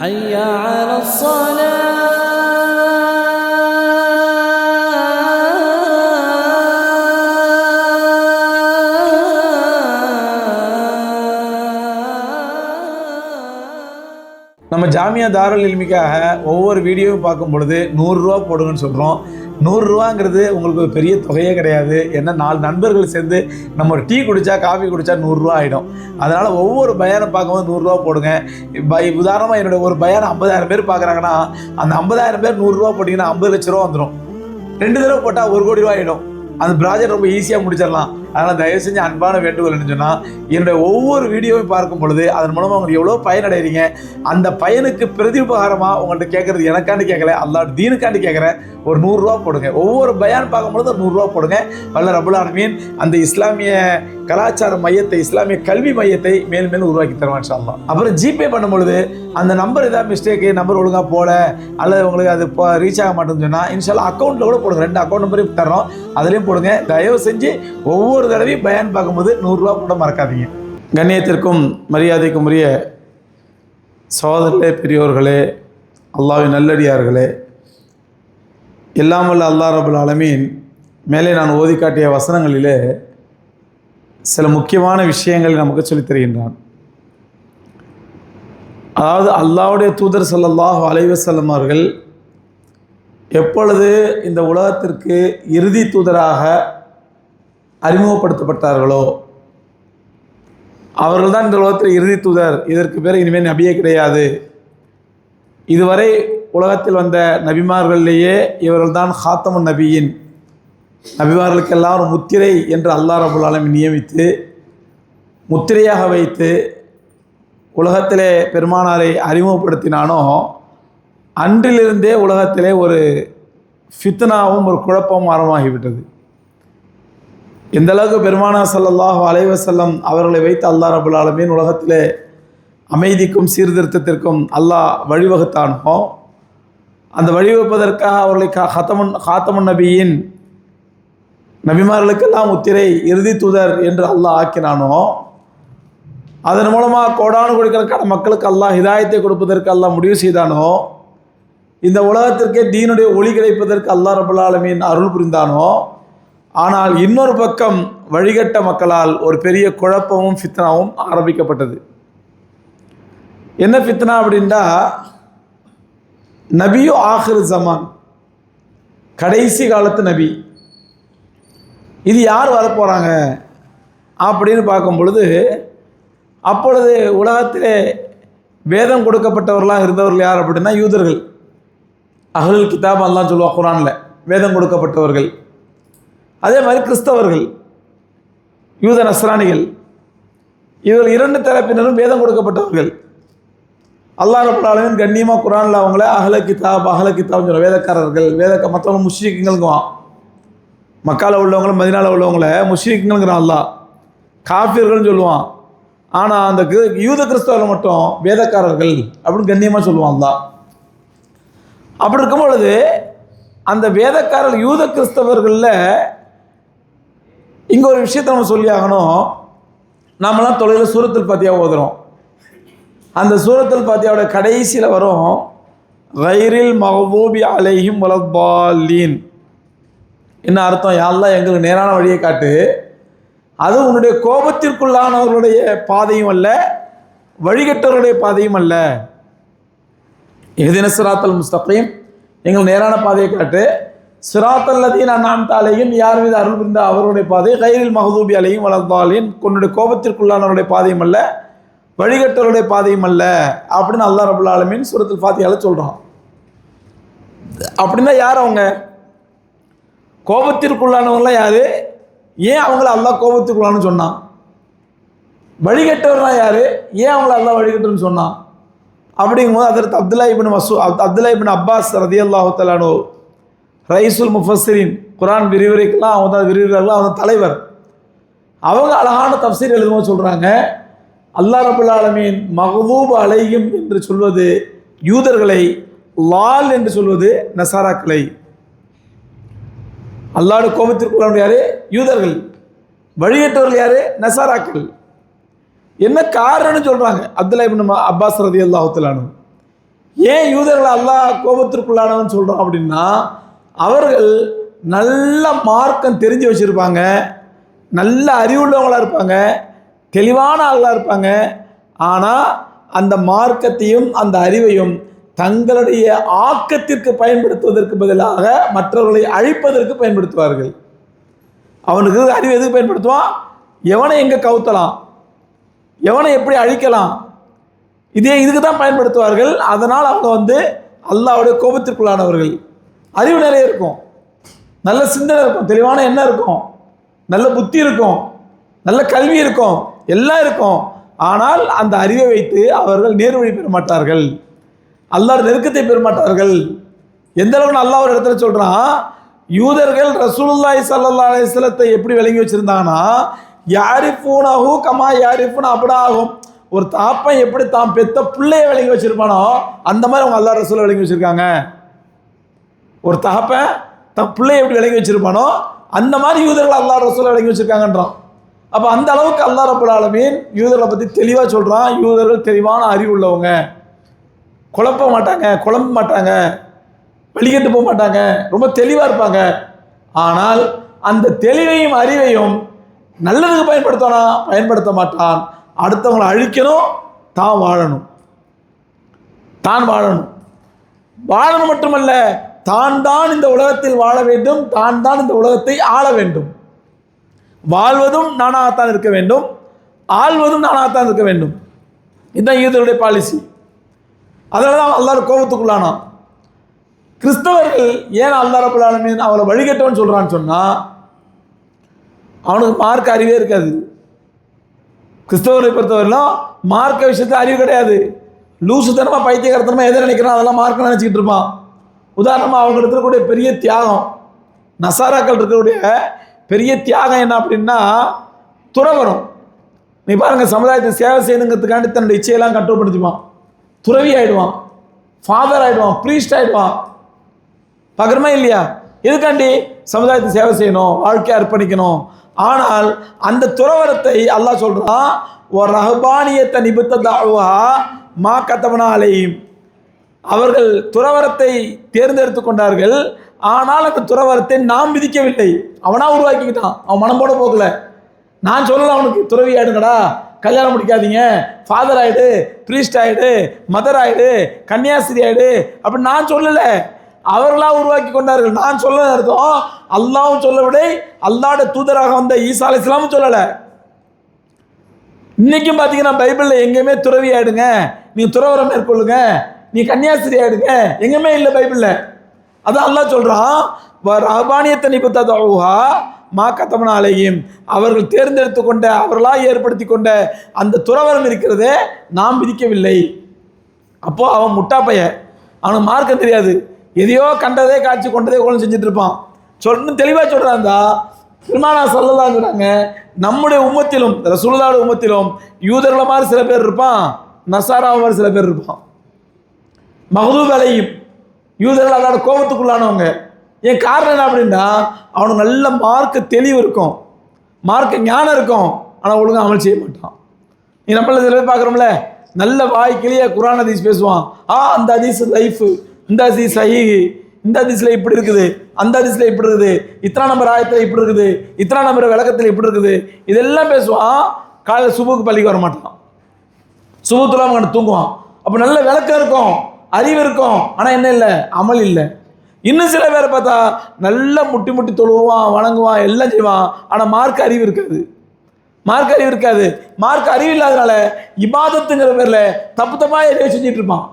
حي على الصلاة. நம்ம ஜாமியா தாருல் இல்மிக்காக ஒவ்வொரு வீடியோவும் பார்க்கும் பொழுது 100 ரூபா போடுங்கன்னு சொல்கிறோம். 100 ரூபாங்கிறது உங்களுக்கு ஒரு பெரிய தொகையே கிடையாது. ஏன்னா 4 நண்பர்கள் சேர்ந்து நம்ம ஒரு டீ குடித்தா காஃபி குடித்தா 100 ரூபா ஆகிடும். அதனால் ஒவ்வொரு பயானை பார்க்கும்போது 100 ரூபா போடுங்க. உதாரணமாக என்னுடைய ஒரு பயானை 50,000 பேர் பார்க்குறாங்கன்னா அந்த 50,000 பேர் 100 ரூபா போட்டிங்கன்னா 50 லட்ச ரூபா வந்துடும். 2 தடவை போட்டால் 1 கோடி ரூபா ஆகிடும். அந்த ப்ராஜெக்ட் ரொம்ப ஈஸியாக முடிச்சிடலாம். அதனால் தயவு செஞ்சு அன்பான வேண்டுகோள் என்ன சொன்னால், என்னுடைய ஒவ்வொரு வீடியோவையும் பார்க்கும் பொழுது அதன் மூலமாக உங்களுக்கு எவ்வளோ பயனடைகிறீங்க, அந்த பயனுக்கு பிரதிபகாரமாக உங்கள்கிட்ட கேட்குறது எனக்காண்டி கேட்கல, அல்லாஹ் தீனுக்காண்டி கேட்குறேன். ஒரு 100 ரூபா போடுங்க. ஒவ்வொரு பயான் பார்க்கும்பொழுது ஒரு 100 ரூபா போடுங்க. வல்ல ரப்புல் ஆலமீன் அந்த இஸ்லாமிய கலாச்சார மையத்தை, இஸ்லாமிய கல்வி மையத்தை மேலும் மேலும் உருவாக்கி தருவான் இன்ஷா அல்லாஹ். அப்புறம் ஜிபே பண்ணும்பொழுது அந்த நம்பர் ஏதாவது மிஸ்டேக்கு, நம்பர் ஒழுங்காக போல அல்லது உங்களுக்கு அது ரீச் ஆக மாட்டேன்னு சொன்னால் இன்ஷா அல்லாஹ் அக்கௌண்ட்டில் கூட போடுங்க. 2 அக்கௌண்ட் நம்பரையும் தர்றோம், அதுலேயும் போடுங்க. தயவு செஞ்சு ஒவ்வொரு தடவையும் பயான் பார்க்கும்போது 100 ரூபா போட மறக்காதீங்க. கண்ணியத்திற்கும் மரியாதைக்கும் உரிய சகோதரர்களே, பெரியோர்களே, அல்லாஹ்வின் நல்லடியார்களே, எல்லாம் வல்ல அல்லாஹ் ரப்புல் ஆலமீன் மேலே நான் ஓதி காட்டிய வசனங்களிலே சில முக்கியமான விஷயங்களை நமக்கு சொல்லித் தருகின்றான். அதாவது அல்லாஹ்வுடைய தூதர் ஸல்லல்லாஹு அலைஹி வஸல்லம் அவர்கள் எப்பொழுது இந்த உலகத்திற்கு இறுதி தூதராக அறிமுகப்படுத்தப்பட்டார்களோ அவர்கள் தான் இந்த உலகத்தில் இறுதி தூதர், இதற்கு பிறகு இனிமேல் நபியே கிடையாது, இதுவரை உலகத்தில் வந்த நபிமார்களிலேயே இவர்கள் தான் ஹாத்தமுன் நபியின், நபிமார்களுக்கெல்லாம் ஒரு முத்திரை என்று அல்லாஹ் ரப்புல் ஆலமீன் நியமித்து முத்திரையாக வைத்து உலகத்திலே பெருமானாரை அறிமுகப்படுத்தினானோ அன்றிலிருந்தே உலகத்திலே ஒரு ஃபித்னாவும் ஒரு குழப்பமும் ஆரம்பமாகிவிட்டது. எந்த அளவுக்கு பெருமானார் ஸல்லல்லாஹு அலைஹி வஸல்லம் அவர்களை வைத்து அல்லாஹ் ரப்புல் ஆலமீன் உலகத்திலே அமைதிக்கும் சீர்திருத்தத்திற்கும் அல்லாஹ் வழிவகுத்தானோ, அந்த வழிவகுப்பதற்காக அவர்களை ஹாத்தமுன் நபியின், நபிமார்களுக்கெல்லாம் முத்திரை, இறுதி தூதர் என்று அல்லாஹ் ஆக்கினானோ, அதன் மூலமாக கோடானு கோடிக்கணக்கான மக்களுக்கு அல்லாஹ் ஹிதாயத்தை கொடுப்பதற்கு அல்லாஹ் முடிவு செய்தானோ, இந்த உலகத்திற்கே தீனுடைய ஒளி கிடைப்பதற்கு அல்லாஹ் ரப்புல் ஆலமீன் அருள் புரிந்தானோ, ஆனால் இன்னொரு பக்கம் வழிகட்ட மக்களால் ஒரு பெரிய குழப்பமும் ஃபித்னாவும் ஆரம்பிக்கப்பட்டது. என்ன ஃபித்னா அப்படின்னா, நபியு ஆஹிர் ஜமான், கடைசி காலத்து நபி, இது யார் வரப்போகிறாங்க அப்படின்னு பார்க்கும் பொழுது, அப்பொழுது உலகத்திலே வேதம் கொடுக்கப்பட்டவர்களாக இருந்தவர்கள் யார் அப்படின்னா யூதர்கள், அஹ்லுல் கிதாப் அல்லாஹ் சொல்லுவாங்க குர்ஆனில், வேதம் கொடுக்கப்பட்டவர்கள். அதே மாதிரி கிறிஸ்தவர்கள், யூத நஸ்ரானிகள், இவர்கள் 2 தரப்பினரும் வேதம் கொடுக்கப்பட்டவர்கள். அல்லாஹ் ரப்புல் ஆலமீன் கண்ணியமாக குர்ஆனில் அவங்கள அஹ்லுல் கிதாப்னு சொல்ல, வேதக்காரர்கள், மற்றவங்க முஷ்ரிக்குங்களுங்குவான். மக்கால உள்ளவங்களும் மதீனால உள்ளவங்கள முஷ்ரிக்குங்கிறான் அல்லாஹ், காஃபிர்கள்னு சொல்லுவான். ஆனால் அந்த யூத கிறிஸ்தவர்கள் மட்டும் வேதக்காரர்கள் அப்படின்னு கண்ணியமாக சொல்லுவான் அல்லாஹ். அப்படி இருக்கும் பொழுது அந்த வேதக்காரர்கள் யூத கிறிஸ்தவர்களில் இங்கே ஒரு விஷயத்தை நம்ம சொல்லி ஆகணும். நாமெல்லாம் தொழிலில் சூரத்துல் ஃபாத்திஹா ஓதுறோம். அந்த சூரத்துல் ஃபாத்திஹாவோட கடைசியில் வரும் கைரில் மக்தூபி அலைஹிம் வலத்தாலீன். என்ன அர்த்தம்? யா அல்லாஹ் எங்களுக்கு நேரான வழியை காட்டு, அது உன்னுடைய கோபத்திற்குள்ளானவர்களுடைய பாதையும் அல்ல, வழிகட்டவர்களுடைய பாதையும் அல்ல. இஹ்தின ஸிராத்தல் முஸ்தகீம், எங்கள் நேரான பாதையை காட்டு. ஸிராத்தல் லதீன அன்அம்த அலைஹிம், யார் மீது அருள் புரிந்த அவர்களுடைய பாதை. கைரில் மக்தூபி அலைஹிம் வலத்தாலீன், உன்னுடைய கோபத்திற்குள்ளானவருடைய பாதையும் அல்ல, வழிகட்டவருடைய பாதையும் அல்ல அப்படின்னு அல்லாஹ் ரப்புல் ஆலமீன் சூரத்துல் ஃபாத்திஹாவில் சொல்கிறான். அப்படின்னா யார் அவங்க? கோபத்திற்குள்ளானவங்களாம் யார்? ஏன் அவங்கள அல்லாஹ் கோபத்திற்குள்ளான்னு சொன்னான்? வழிகட்டவர்லாம் யார்? ஏன் அவங்கள அல்லாஹ் வழிகட்டுன்னு சொன்னான்? அப்படிங்கும்போது அதற்கு அப்துல்லா இப்னு அப்பாஸ் ரலியல்லாஹு தஆலா அன்ஹு, ரைசுல் முஃபஸ்ஸிரின், குர்ஆன் விரிவுரைக்கெல்லாம் அவங்க தான் விரிவுரைலாம் அவங்க தலைவர். அவங்க அழகான தஃப்சீர் எழுதும்போது சொல்கிறாங்க, அல்லாஹ் ரப்புல் ஆலமீன் மக்தூப் அலைஹிம் என்று சொல்வது யூதர்களை, லால் என்று சொல்வது நசாராக்களை. அல்லாஹ்வுடைய கோபத்திற்குள்ளான யாரு? யூதர்கள். வழிகட்டவர்கள் யாரு? நசாராக்கள். என்ன காரணம்னு சொல்கிறாங்க அப்துல்லா இப்னு அப்பாஸ் ரலியல்லாஹு தஆலா அன்ஹு. ஏன் யூதர்களை அல்லாஹ் கோபத்திற்குள்ளானவன்னு சொல்கிறோம் அப்படின்னா, அவர்கள் நல்ல மார்க்கம் தெரிஞ்சு வச்சுருப்பாங்க, நல்ல அறிவுள்ளவங்களாக இருப்பாங்க, தெளிவான ஆளாக இருப்பாங்க. ஆனால் அந்த மார்க்கத்தையும் அந்த அறிவையும் தங்களுடைய ஆக்கத்திற்கு பயன்படுத்துவதற்கு பதிலாக மற்றவர்களை அழிப்பதற்கு பயன்படுத்துவார்கள். அவனுக்கு அறிவு எதுக்கு பயன்படுத்துவான்? எவனை எங்கே கவுத்தலாம், எவனை எப்படி அழிக்கலாம், இதுக்கு தான் பயன்படுத்துவார்கள். அதனால் அவங்க அல்லாஹ்வுடைய கோபத்திற்குள்ளானவர்கள். அறிவு நிறைய இருக்கும், நல்ல சிந்தனை இருக்கும், தெளிவான எண்ணம் இருக்கும், நல்ல புத்தி இருக்கும், நல்ல கல்வி இருக்கும், எல்லாம் இருக்கும். ஆனால் அந்த அறிவை வைத்து அவர்கள் நேர்வழி பெற மாட்டார்கள், அல்லாஹ் நெருக்கத்தை பெற மாட்டார்கள். எந்த அளவுக்கு அல்லாஹ் ஒரு இடத்துல சொல்கிறான், யூதர்கள் ரசூலுல்லாஹி ஸல்லல்லாஹு அலைஹி வஸல்லத்தை எப்படி விளங்கி வச்சுருந்தாங்கன்னா, யாரிஃபூனஹு கமா யாரிஃபூன அப்னாஹும், ஒரு தாப்பன் எப்படி தான் பெத்த பிள்ளையை விளங்கி வச்சுருப்பானோ அந்த மாதிரி அவங்க அல்லாஹ் ரசூலை விளங்கி வச்சுருக்காங்க. ஒரு தகப்பன் தன் பிள்ளையை எப்படி விளங்கி வச்சுருப்பானோ அந்த மாதிரி யூதர்கள் அல்லாஹ் ரசூலை விளங்கி வச்சுருக்காங்கன்றான். அப்போ அந்த அளவுக்கு அல்லாஹ் ரப்பல் ஆலமீன் யூதர்களை பற்றி தெளிவாக சொல்கிறான். யூதர்கள் தெளிவான அறிவு உள்ளவங்க, குழப்ப மாட்டாங்க, குழம்ப மாட்டாங்க, வழிகட்டு போக மாட்டாங்க, ரொம்ப தெளிவாக இருப்பாங்க. ஆனால் அந்த தெளிவையும் அறிவையும் நல்லதுக்கு பயன்படுத்தனா பயன்படுத்த மாட்டான். அடுத்தவங்களை அழிக்கணும், தான் வாழணும், தான் வாழணும். வாழணும் மட்டுமல்ல, தான் தான் இந்த உலகத்தில் வாழ வேண்டும், தான் தான் இந்த உலகத்தை ஆள வேண்டும். வாழ்வதும் நானாகத்தான் இருக்க வேண்டும், ஆள்வதும் நானாகத்தான் இருக்க வேண்டும். இதுதான் யூதருடைய பாலிசி. அதனால தான் அல்லாஹ் கோபத்துக்குள்ளானான். கிறிஸ்தவர்கள் ஏன் அல்லாஹ் ரப்பல் ஆலமீன் அவளை வழிகட்டவன் சொல்கிறான்னு சொன்னால், அவனுக்கு மார்க்க அறிவே இருக்காது. கிறிஸ்தவர்களை பொறுத்தவரையிலும் மார்க்க விஷயத்தில் அறிவு கிடையாது. லூசுத்தனமாக பைத்தியகாரத்தனமாக எதை நினைக்கிறான் அதெல்லாம் மார்க்க நினச்சிக்கிட்டு இருப்பான். உதாரணமாக அவங்க இருக்கக்கூடிய பெரிய தியாகம், நசாராக்கள் இருக்கக்கூடிய பெரிய தியாகம் என்ன அப்படின்னா துறவரம். நீ பாருங்கள், சமுதாயத்தை சேவை செய்யணுங்கிறதுக்காண்டி தன்னுடைய இச்சையெல்லாம் கட்டுப்படுத்திப்பான், துறவி ஆகிடுவான், ஃபாதர் ஆகிடுவான், ப்ரீஸ்ட் ஆகிடுவான். பார்க்குறமா இல்லையா? எதுக்காண்டி? சமுதாயத்தை சேவை செய்யணும், வாழ்க்கையை அர்ப்பணிக்கணும். ஆனால் அந்த துறவரத்தை அல்லாஹ் சொல்கிறான், ஒரு ரஹபானியத்தை நிபுத்ததாவா மா கத்தவனா அலையும். அவர்கள் துறவரத்தை தேர்ந்தெடுத்து கொண்டார்கள், ஆனால் அந்த துறவரத்தை நாம் விதிக்கவில்லை, அவனா உருவாக்கிக்கிட்டான். அவன் மனம் போட போகல. நான் சொல்லலை அவனுக்கு துறவி ஆயிடுங்கடா, கல்யாணம் முடிக்காதீங்க, ஃபாதர் ஆகிடு, ப்ரீஸ்ட் ஆகிடு, மதர் ஆகிடு, கன்னியாஸ்திரி ஆகிடு அப்படின்னு நான் சொல்லலை. அவர்களாக உருவாக்கி கொண்டார்கள். நான் சொல்ல அர்த்தம் அல்லாவும் சொல்லவில்லை, அல்லாஹ்வுடைய தூதராக வந்த ஈசா அலைஹிஸ்ஸலாமும் சொல்லலை. இன்றைக்கும் பார்த்தீங்கன்னா பைபிளில் எங்கேயுமே துறவி ஆகிடுங்க, நீ துறவரம் மேற்கொள்ளுங்க, நீ கன்னியாஸ்திரி ஆகிடுங்க, எங்கேயுமே இல்லை பைபிளில். அதான் அல்லாஹ் சொல்கிறான், ரஹபானியத்தை நிபுத்ததாவா மா கத்தமனா அலையும். அவர்கள் தேர்ந்தெடுத்து கொண்ட, அவர்களாக ஏற்படுத்தி கொண்ட அந்த துறவரம் இருக்கிறதே நாம் விதிக்கவில்லை. அப்போது அவன் முட்டாப்பைய, அவனுக்கு மார்க்கம் தெரியாது, எதையோ கண்டதே காட்சி கொண்டதே கொண்டு செஞ்சுட்டு இருப்பான். சொல்லணும் தெளிவாக சொல்கிறாந்தா பெருமானா ஸல்லல்லாஹு சொல்கிறாங்க, நம்முடைய உம்மத்திலும் ரசூலுல்லாஹ்வுடைய உம்மத்திலும் யூதர்களை மாதிரி சில பேர் இருப்பான், நசாரா மாதிரி சில பேர் இருப்பான். மஹ்தூப் அலைஹிம், யூதர்கள் அதோட கோபத்துக்குள்ளானவங்க. என் காரணம் என்ன அப்படின்னா, அவனுக்கு நல்ல மார்க்க தெளிவு இருக்கும், மார்க்க ஞானம் இருக்கும், ஆனால் ஒழுங்காக அமல் செய்ய மாட்டான். நீ நம்மள சில பேர் பார்க்குறோம்ல, நல்ல வாய்க்கிலேயே குர்ஆன் ஹதீஸ் பேசுவான். அந்த ஹதீஸ் லைஃபு, இந்த ஹதீஸ் சஹீஹ், இந்த ஹதீஸில் இப்படி இருக்குது, அந்த ஹதீஸில் இப்படி இருக்குது, இத்தனை நம்பர் ஆயத்தில் இப்படி இருக்குது, இத்தனை நம்பர் விளக்கத்தில் இப்படி இருக்குது, இதெல்லாம் பேசுவான். காலையில் சுபுக்கு பள்ளிக்கு வர மாட்டான், சுபத்துலாம் அங்கே தூங்குவான். அப்போ நல்ல விளக்கம் இருக்கும், அறிவு இருக்கும், ஆனால் என்ன இல்லை, அமல் இல்லை. இன்னும் சில பேரை பார்த்தா நல்லா முட்டி முட்டி தொழுவான், வணங்குவான், எல்லாம் செய்வான், ஆனால் மார்க்க அறிவு இருக்காது. மார்க்க அறிவு இருக்காது. மார்க்க அறிவு இல்லாதனால இபாதத்துங்கிற பேரில் தப்பு தப்பாக எதையாவது செஞ்சுட்டு இருப்பான்.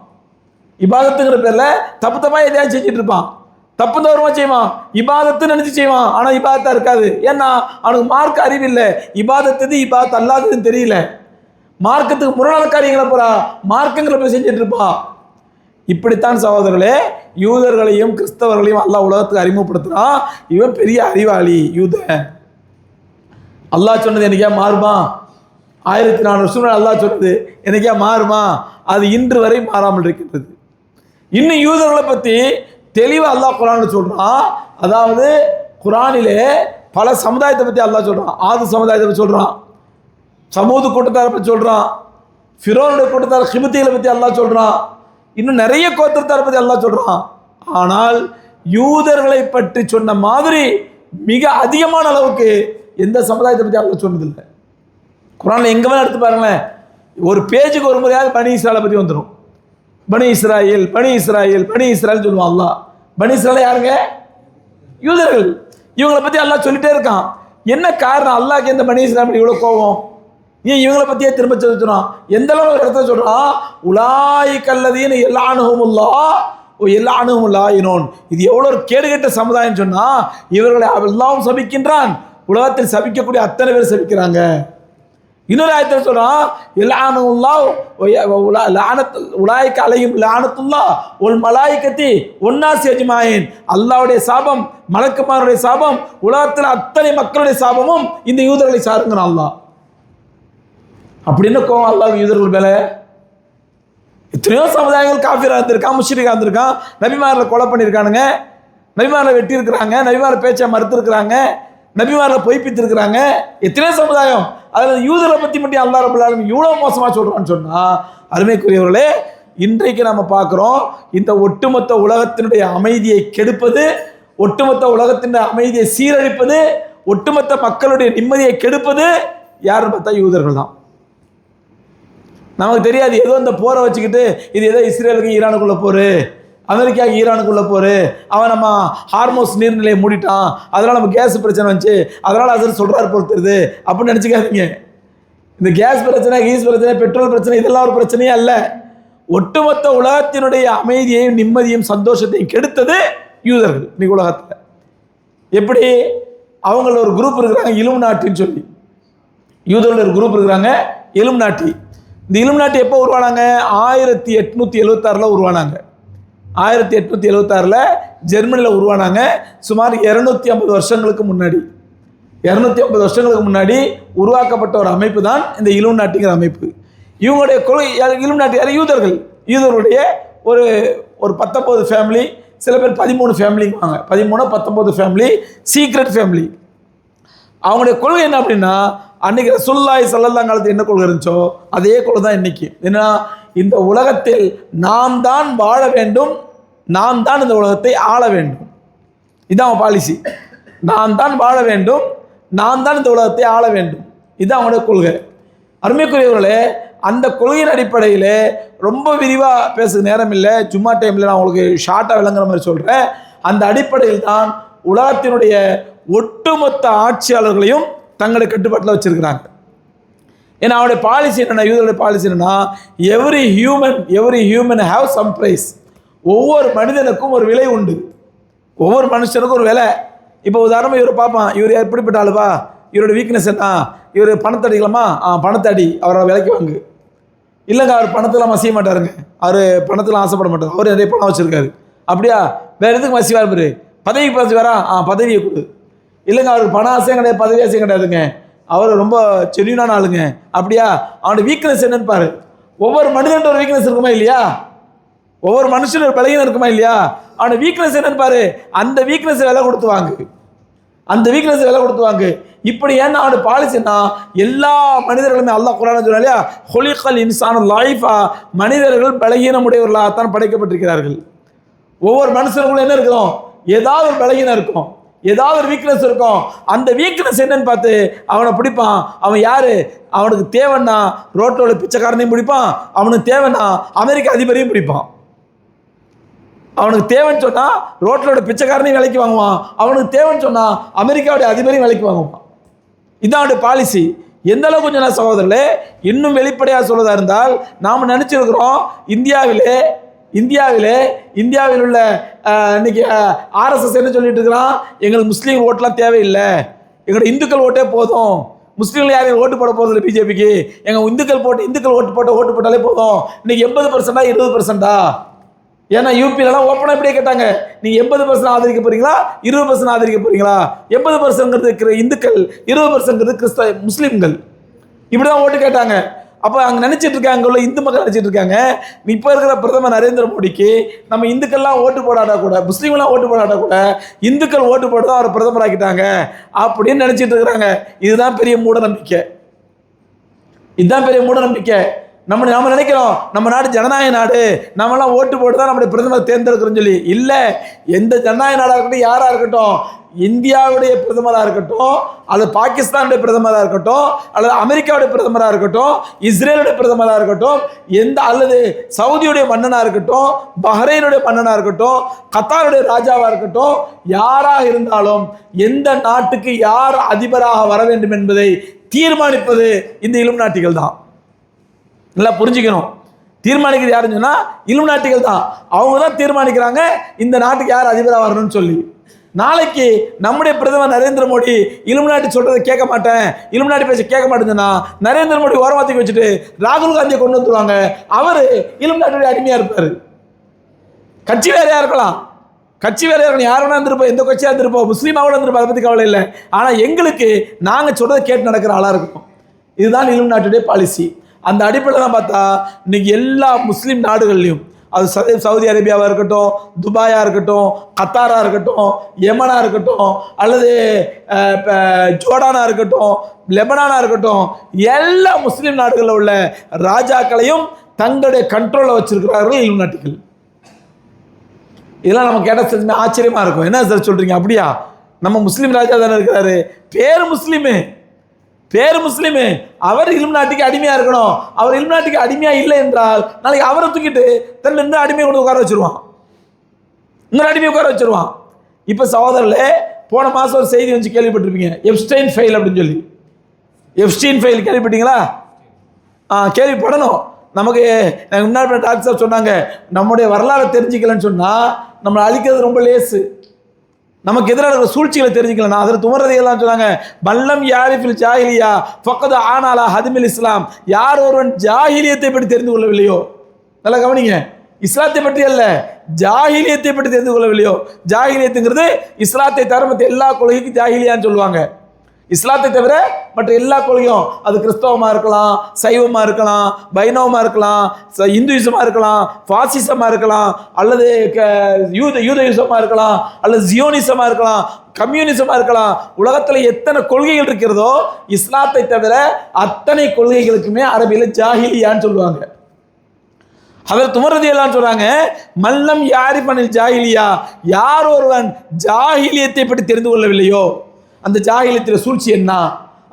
இபாதத்துங்கிற பேரில் தப்பு தப்பாக எதையாவது செஞ்சுட்டு இருப்பான். தப்பு தவறுமா செய்வான், இபாதத்து நினச்சி செய்வான், ஆனால் இபாதத்தாக இருக்காது. ஏன்னா அவனுக்கு மார்க்க அறிவு இல்லை. இபாதத்து இபாதத்து அல்லாததுன்னு தெரியல. மார்க்கத்துக்கு முரணான காரியங்களை போகிறா மார்க்கங்களை போய் செஞ்சுட்டு இருப்பான். இப்படித்தான் சகோதரர்களே, யூதர்களையும் கிறிஸ்தவர்களையும் அல்லாஹ் உலகத்துக்கு அறிமுகப்படுத்துகிறான். இவன் பெரிய அறிவாளி யூதன். அல்லாஹ் சொன்னது என்னைக்கா மாறுமா? 1400 வருஷம் அல்லாஹ் சொன்னது என்னைக்கா மாறுமா? அது இன்று வரை மாறாமல் இருக்கின்றது. இன்னும் யூதர்களை பற்றி தெளிவாக அல்லாஹ் குர்ஆனில் சொல்கிறான். அதாவது குர்ஆனிலே பல சமுதாயத்தை பற்றி அல்லாஹ் சொல்கிறான். ஆது சமுதாயத்தை பற்றி சொல்கிறான், சமூது கூட்டத்தாரை பற்றி சொல்கிறான், ஃபிரௌனுடைய கூட்டத்தார் கிமுத்திகளை பற்றி அல்லாஹ் சொல்கிறான். இன்னும் நிறைய கோத்திரத்தாரை பற்றி அல்லாஹ் சொல்கிறான். ஆனால் யூதர்களை பற்றி சொன்ன மாதிரி மிக அதிகமான அளவுக்கு எந்த சமுதாயத்தை பற்றி அல்லாஹ் சொன்னதில்லை. குர்ஆனில் எங்கே வேணால் எடுத்து பாருங்களேன், ஒரு பேஜுக்கு ஒரு முறையாவது பனி இஸ்ராயலை பற்றி வந்துடும். பனி இஸ்ராயேல் பனி இஸ்ராயேல் பனி இஸ்ராயல் சொல்லுவான் அல்லாஹ். பனி இஸ்ராயல் யாருங்க? யூதர்கள். இவங்களை பற்றி அல்லாஹ் சொல்லிட்டே இருக்கான். என்ன காரணம்? அல்லாஹ்க்கு இந்த பனி இஸ்ராயல் இவ்வளோ கோபம்? ஏன் இவங்களை பற்றியே திரும்ப சொல்லிச்சுறான்? எந்த அளவு ஒரு இடத்துல சொல்கிறான், உலாயிக்கல்லதீன யல்அனுஹுமுல்லாஹ் வ யல்அனுஹுமுல்லாயினூன். இது எவ்வளோ ஒரு கேடுகெட்ட சமுதாயம் சொன்னால், இவர்களை அல்லாஹ் சபிக்கின்றான், உலகத்தில் சபிக்கக்கூடிய அத்தனை பேர் சபிக்கிறாங்க. இன்னொரு ஆயத்தில் சொல்கிறான், யல்அனுல்லாஹ் உலாயிக்க அலைஹிம் லஅனத்துல்லாஹ் வல் மலாயிகத்தி வன்னாஸி அஜ்மாயின். அல்லாஹ்வுடைய சாபம், மலக்குமாருடைய சாபம், உலகத்தில் அத்தனை மக்களுடைய சாபமும் இந்த யூதர்களை சாருங்கிறான் அல்லாஹ். அப்படின்னு கோவம் அல்லாஹ் யூதர்கள் மேலே. எத்தனையோ சமுதாயங்கள் காஃபிரா இருந்திருக்கான், முஷ்ரிக்கா இருந்திருக்கான், நபிமாரில் கொலை பண்ணியிருக்கானுங்க, நபிமாரில் வெட்டியிருக்கிறாங்க, நபிமாரில் பேச்சை மறுத்திருக்கிறாங்க, நபிமாரில் பொய்ப்பித்திருக்கிறாங்க. எத்தனையோ சமுதாயம். அதில் யூதரை பற்றி மட்டும் அல்லாஹ் ரப்பல் ஆலமீன் இவ்வளோ மோசமாக சொல்கிறான்னு சொன்னால், அருமைக்குரியவர்களே, இன்றைக்கு நம்ம பார்க்குறோம், இந்த ஒட்டுமொத்த உலகத்தினுடைய அமைதியை கெடுப்பது, ஒட்டுமொத்த உலகத்தின் அமைதியை சீரழிப்பது, ஒட்டுமொத்த மக்களுடைய நிம்மதியை கெடுப்பது யாருன்னு பார்த்தா யூதர்கள் தான். நமக்கு தெரியாது, ஏதோ இந்த போரை வச்சுக்கிட்டு இது ஏதோ இஸ்ரேலுக்கு ஈரானுக்குள்ளே போர், அமெரிக்காவுக்கு ஈரானுக்குள்ளே போர், அவன் நம்ம ஹார்மோஸ் நீர்நிலையை மூடிட்டான், அதனால் நம்ம கேஸ் பிரச்சனை வந்துச்சு, அதனால் அது சொல்கிறாரு பொறுத்துருது அப்படின்னு நினச்சிக்காதீங்க. இந்த கேஸ் பிரச்சனை, கீஸ் பிரச்சனை, பெட்ரோல் பிரச்சனை இதெல்லாம் ஒரு பிரச்சனையே அல்ல. ஒட்டுமொத்த உலகத்தினுடைய அமைதியையும் நிம்மதியும் சந்தோஷத்தையும் கெடுத்தது யூதர்கள். இன்னைக்கு உலகத்தில் எப்படி அவங்கள ஒரு குரூப் இருக்கிறாங்க இலுமினாட்டின்னு சொல்லி, யூதர்கள் ஒரு குரூப் இருக்கிறாங்க இலுமினாட்டி. இந்த இலுமினாட்டி எப்போ உருவானாங்க? 1876 உருவானாங்க. 1876 ஜெர்மனியில் உருவானாங்க. சுமார் 250 வருஷங்களுக்கு முன்னாடி, 250 வருஷங்களுக்கு முன்னாடி உருவாக்கப்பட்ட ஒரு அமைப்பு தான் இந்த இலுமினாட்டிங்கிற அமைப்பு. இவங்களுடைய இலுமினாட்டி யூதர்கள், யூதர்களுடைய ஒரு 19 ஃபேமிலி, சில பேர் 13 ஃபேமிலிங்குவாங்க, 13 19 ஃபேமிலி, சீக்ரெட் ஃபேமிலி. அவங்களுடைய கொள்கை என்ன அப்படின்னா, அன்றைக்கி ரசூலுல்லாஹி ஸல்லல்லாஹு அலைஹி காலத்தில் என்ன கொள்கை இருந்துச்சோ அதே கொள்கை தான் இன்றைக்கி. ஏன்னா இந்த உலகத்தில் நாம் தான் வாழ வேண்டும், நாம் தான் இந்த உலகத்தை ஆள வேண்டும். இதுதான் பாலிசி. நாம் தான் வாழ வேண்டும், நாம் தான் இந்த உலகத்தை ஆள வேண்டும். இதுதான் அவங்களுடைய கொள்கை. அருமைக்குரியவர்களே, அந்த கொள்கையின் அடிப்படையில் ரொம்ப விரிவாக பேசுகிற நேரம் இல்லை, சும்மா டைமில் நான் உங்களுக்கு ஷார்ட்டாக விளங்குற மாதிரி சொல்கிறேன். அந்த அடிப்படையில் தான் உலகத்தினுடைய ஒட்டுமொத்த ஆட்சியாளர்களையும் தங்களுடைய கட்டுப்பாட்டில் வச்சிருக்கிறாங்க. ஏன்னா அவருடைய பாலிசி என்னென்னா, யூதருடைய பாலிசி என்னென்னா, every human have some price. ஒவ்வொரு மனிதனுக்கும் ஒரு விலை உண்டு, ஒவ்வொரு மனுஷனுக்கும் ஒரு விலை. இப்போ உதாரணமாக இவரை பார்ப்பான், இவர் எப்படிப்பட்ட ஆளுப்பா, இவரோட வீக்னஸ் என்ன, இவர் பணத்தை அடிக்கலாமா, பணத்தை அடி, அவரை விலைக்கு வாங்கு. இல்லைங்க அவர் பணத்தெல்லாம் மசிய மாட்டாருங்க, அவர் பணத்தெல்லாம் ஆசைப்பட மாட்டார், அவர் நிறைய பணம் வச்சுருக்காரு, அப்படியா வேறு எதுக்கு மசிவார் பாரு, பதவிக்கு பசி வரா, பதவியை கொடு. இல்லைங்க அவருக்கு பண ஆசையும் கிடையாது, பதவி ஆசையும் கிடையாதுங்க, அவர் ரொம்ப சென்யூனான ஆளுங்க, அப்படியா அவனோட வீக்னஸ் என்னன்னு பாரு. ஒவ்வொரு மனிதன் ஒரு வீக்னஸ் இருக்குமா இல்லையா, ஒவ்வொரு மனுஷன் ஒரு பலகீனம் இருக்குமா இல்லையா, அவனோட வீக்னஸ் என்னன்னு பாரு. அந்த வீக்னஸ் விலை கொடுத்துவாங்க, அந்த வீக்னஸ் விலை கொடுத்துவாங்க. இப்படி ஏன்னா அவனோட பாலிசின்னா, எல்லா மனிதர்களுமே அல்லாஹ் குர்ஆன்ல சொன்னா இல்லையா, ஹுலிகல் இன்சானு லைஃபா, மனிதர்கள் பலகீனமுடையவர்களாகத்தான் படைக்கப்பட்டிருக்கிறார்கள். ஒவ்வொரு மனுஷனுக்குள்ள என்ன இருக்கும், ஏதாவது ஒரு பலகீனம் இருக்கும், ஏதாவது ஒரு வீக்னஸ் இருக்கும். அந்த வீக்னஸ் என்னன்னு பார்த்து அவனை பிடிப்பான். அவன் யாரு, அவனுக்கு தேவைன்னா ரோட்டோட பிச்சைக்காரனையும் பிடிப்பான், அவனுக்கு தேவைன்னா அமெரிக்க அதிபரையும் பிடிப்பான். அவனுக்கு தேவைன்னு சொன்னால் ரோட்டோட பிச்சைக்காரனையும் விலைக்கு வாங்குவான், அவனுக்கு தேவைன்னு சொன்னால் அமெரிக்காவுடைய அதிபரையும் விலைக்கு வாங்குவான். இதான் அவனுடைய பாலிசி. எந்த அளவுக்கு கொஞ்சம் நான் சகோதரர்களே, இன்னும் வெளிப்படையாக சொல்வதாக இருந்தால், நாம் நினச்சிருக்கிறோம் இந்தியாவில் உள்ள இன்னைக்கு ஆர்எஸ்எஸ் என்ன சொல்லிட்டு இருக்கிறான், எங்களுக்கு முஸ்லீம் ஓட்டெலாம் தேவையில்லை, எங்களோட இந்துக்கள் ஓட்டே போதும், முஸ்லீம்கள் யாரையும் ஓட்டு போட போகிறதில்ல பிஜேபிக்கு, எங்கள் இந்துக்கள் ஓட்டு போட்டாலே போதும். இன்னைக்கு 80% 20%? ஏன்னா யூபியிலலாம் ஓப்பனாக இப்படியே கேட்டாங்க, நீங்கள் 80% ஆதரிக்க போகிறீங்களா 20% ஆதரிக்க போகிறீங்களா? 80% இருக்கிற இந்துக்கள், 20% முஸ்லீம்கள், இப்படி தான் ஓட்டு கேட்டாங்க. அப்போ அங்கே நினச்சிட்டு இருக்காங்க, அங்கே உள்ள இந்து மக்கள் நினச்சிட்டு இருக்காங்க, இப்போ இருக்கிற பிரதமர் நரேந்திர மோடிக்கு நம்ம இந்துக்கள்லாம் ஓட்டு போடாட்டா கூட, முஸ்லீம்லாம் ஓட்டு போடாட்டா கூட, இந்துக்கள் ஓட்டு போட்டு தான் அவரை பிரதமர் ஆக்கிட்டாங்க அப்படின்னு நினச்சிட்டு இருக்கிறாங்க. இதுதான் பெரிய மூட நம்பிக்கை, இதுதான் பெரிய மூட நம்பிக்கை. நம்ம நினைக்கிறோம் நம்ம நாடு ஜனநாயக நாடு, நம்மலாம் ஓட்டு போட்டு தான் நம்முடைய பிரதமர் தேர்ந்தெடுக்கிறோம்னு சொல்லி. இல்லை, எந்த ஜனநாயக நாடாக இருக்கட்டும், யாராக இருக்கட்டும், இந்தியாவுடைய பிரதமராக இருக்கட்டும், அல்லது பாகிஸ்தானுடைய பிரதமராக இருக்கட்டும், அல்லது அமெரிக்காவுடைய பிரதமராக இருக்கட்டும், இஸ்ரேலுடைய பிரதமராக இருக்கட்டும், அல்லது சவுதியுடைய மன்னனாக இருக்கட்டும், பஹ்ரைனுடைய மன்னனாக இருக்கட்டும், கத்தாருடைய ராஜாவாக இருக்கட்டும், யாராக இருந்தாலும் எந்த நாட்டுக்கு யார் அதிபராக வர வேண்டும் என்பதை தீர்மானிப்பது இந்த இலுமினாட்டிகள் தான். நல்லா புரிஞ்சுக்கணும். தீர்மானிக்கிறது யாருன்னு சொன்னா இலுமினாட்டிகள் தான். அவங்க தான் தீர்மானிக்கிறாங்க இந்த நாட்டுக்கு யார் அதிபராக வரணும்னு சொல்லி. நாளைக்கு நம்முடைய பிரதமர் நரேந்திர மோடி இலுமினாட்டி சொல்றதை கேட்க மாட்டேன், இலுமினாட்டி பேச கேட்க மாட்டேன்னா நரேந்திர மோடி ஓரமாத்திக்கு வச்சுட்டு ராகுல் காந்தியை கொண்டு வந்துருவாங்க. அவரு இலுமினாட்டியோட அடிமையா இருப்பாரு. கட்சி வேறையா இருக்கலாம், கட்சி வேறையா இருக்கலாம், யார் வேணா இருந்திருப்போம், எந்த கட்சியா இருந்திருப்போம், முஸ்லீமா கூட இருந்திருப்போம், அதை பத்தி கவலை இல்லை. ஆனா எங்களுக்கு நாங்க சொல்றதை கேட்டு நடக்கிற ஆளா இருக்கும். இதுதான் இலுமினாட்டியோட பாலிசி. அந்த அடிப்படையில் தான் பார்த்தா இன்னைக்கு எல்லா முஸ்லீம் நாடுகள்லையும், அது சவுதி அரேபியாவாக இருக்கட்டும், துபாயாக இருக்கட்டும், கத்தாராக இருக்கட்டும், யமனாக இருக்கட்டும், அல்லது ஜோர்டானாக இருக்கட்டும், லெபனானாக இருக்கட்டும், எல்லா முஸ்லீம் நாடுகளில் உள்ள ராஜாக்களையும் தங்களுடைய கண்ட்ரோலில் வச்சிருக்கிறார்கள் இலுமினாட்டிகள். இதெல்லாம் நம்ம கேட்ட ஆச்சரியமாக இருக்கும். என்ன சார் சொல்கிறீங்க? அப்படியா? நம்ம முஸ்லீம் ராஜா தானே இருக்கிறாரு, பேர் முஸ்லீமு, அவர் இலுமினாட்டிக்கு அடிமையாக இருக்கணும். அவர் இலுமினாட்டிக்கு அடிமையாக இல்லை என்றால் நாளைக்கு அவரை தூக்கிட்டு தன்னை இன்னும் அடிமையை கொண்டு உட்கார வச்சிருவான், இன்னொரு அடிமையை உட்கார வச்சிருவான். இப்போ சகோதரர்களே, போன மாதம் ஒரு செய்தி வந்து கேள்விப்பட்டிருப்பீங்க, எப்ஸ்டைன் ஃபைல் அப்படின்னு சொல்லி. எப்ஸ்டைன் ஃபைல் கேள்விப்பட்டீங்களா? கேள்விப்படணும். நமக்கு முன்னாடி டாக்டர் சொன்னாங்க, நம்முடைய வரலாறு தெரிஞ்சுக்கலன்னு சொன்னால் நம்மளை அழிக்கிறது ரொம்ப லேசு. நமக்கு எதிரான சூழ்ச்சிகளை தெரிஞ்சுக்கலாம். அதில் துமரதையெல்லாம் சொன்னாங்க, பல்லம் யாரிஃபில் ஜாஹிலியா ஃபக்கது ஆனாலா ஹதிமில் இஸ்லாம். யார் ஒருவன் ஜாஹிலியத்தை பற்றி தெரிந்து கொள்ளவில்லையோ, நல்லா கவனிங்க, இஸ்லாத்தை பற்றி அல்ல, ஜாஹிலியத்தை பற்றி தெரிந்து கொள்ளவில்லையோ. ஜாஹிலியத்துங்கிறது இஸ்லாத்தை தவிர மற்ற எல்லா கொள்கைக்கும் ஜாஹிலியான்னு சொல்லுவாங்க. இஸ்லாத்தை தவிர மற்ற எல்லா கொள்கையும், அது கிறிஸ்தவமாக இருக்கலாம், சைவமாக இருக்கலாம், வைணவமாக இருக்கலாம், இந்துயிசமாக இருக்கலாம், பாசிசமாக இருக்கலாம், அல்லது யூதயிசமாக இருக்கலாம், அல்லது ஜியோனிசமாக இருக்கலாம், கம்யூனிசமாக இருக்கலாம். உலகத்தில் எத்தனை கொள்கைகள் இருக்கிறதோ இஸ்லாத்தை தவிர அத்தனை கொள்கைகளுக்குமே அரபியில் ஜாஹிலியான்னு சொல்லுவாங்க. அவர் துமரதியெல்லாம் சொல்றாங்க, மல்லம் யாரிஃபனில் ஜாஹிலியா, யார் ஒருவன் ஜாஹிலியத்தை பற்றி தெரிந்து கொள்ளவில்லையோ, அந்த ஜாஹிலியத்தில் சூழ்ச்சி என்ன,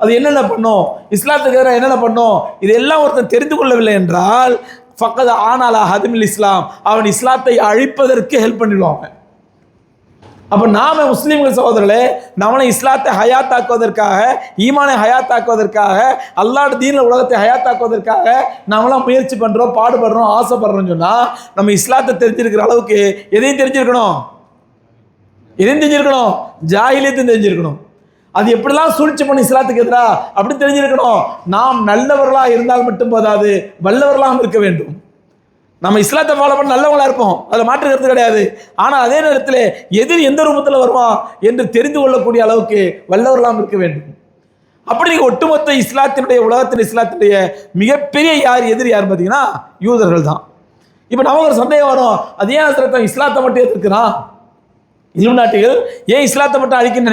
அது என்னென்ன பண்ணும், இஸ்லாத்துக்கு எதிராக என்னென்ன பண்ணும், இதெல்லாம் ஒருத்தன் தெரிந்து கொள்ளவில்லை என்றால் ஃபக்கத் ஆனாலா ஹதிமில் இஸ்லாம், அவன் இஸ்லாத்தை அழிப்பதற்கு ஹெல்ப் பண்ணிடுவாங்க. அப்போ நாம முஸ்லீம்கள் சகோதரர்களே, நம்மளை இஸ்லாத்தை ஹயாத்தாக்குவதற்காக, ஈமானை ஹயாத்தாக்குவதற்காக, அல்லாஹ்வுடைய தீனில் உலகத்தை ஹயாத்தாக்குவதற்காக நாமெல்லாம் முயற்சி பண்ணுறோம், பாடுபடுறோம், ஆசைப்படுறோம்னு சொன்னால் நம்ம இஸ்லாத்தை தெரிஞ்சிருக்கிற அளவுக்கு எதையும் தெரிஞ்சிருக்கணும், ஜாஹிலியத்தையும் தெரிஞ்சிருக்கணும். அது எப்படிலாம் சூழ்ச்சி பண்ணி இஸ்லாத்துக்கு எதிரா அப்படி தெரிஞ்சிருக்கணும். நாம் நல்லவர்களாக இருந்தால் மட்டும் போதாது, வல்லவர்களாகவும் இருக்க வேண்டும். நம்ம இஸ்லாத்தை ஃபாலோ பண்ண நல்லவங்களா இருப்போம், அதில் மாற்று கருத்து கிடையாது. ஆனால் அதே நேரத்தில் எதிரி எந்த ரூபத்தில் வருவான் என்று தெரிந்து கொள்ளக்கூடிய அளவுக்கு வல்லவர்களாகவும் இருக்க வேண்டும். அப்படி நீங்கள் ஒட்டுமொத்த இஸ்லாத்தினுடைய, உலகத்தின் இஸ்லாத்தினுடைய மிகப்பெரிய எதிரி யார் பார்த்தீங்கன்னா யூதர்கள் தான். இப்போ நமக்கு ஒரு சந்தேகம் வரும், அது ஏன் அசரத்தம் இஸ்லாத்தை மட்டும் எதிர்க்கிறான், இலுமினாட்டிகள் ஏன் இஸ்லாத்தை மட்டும் அழிக்கணும்னு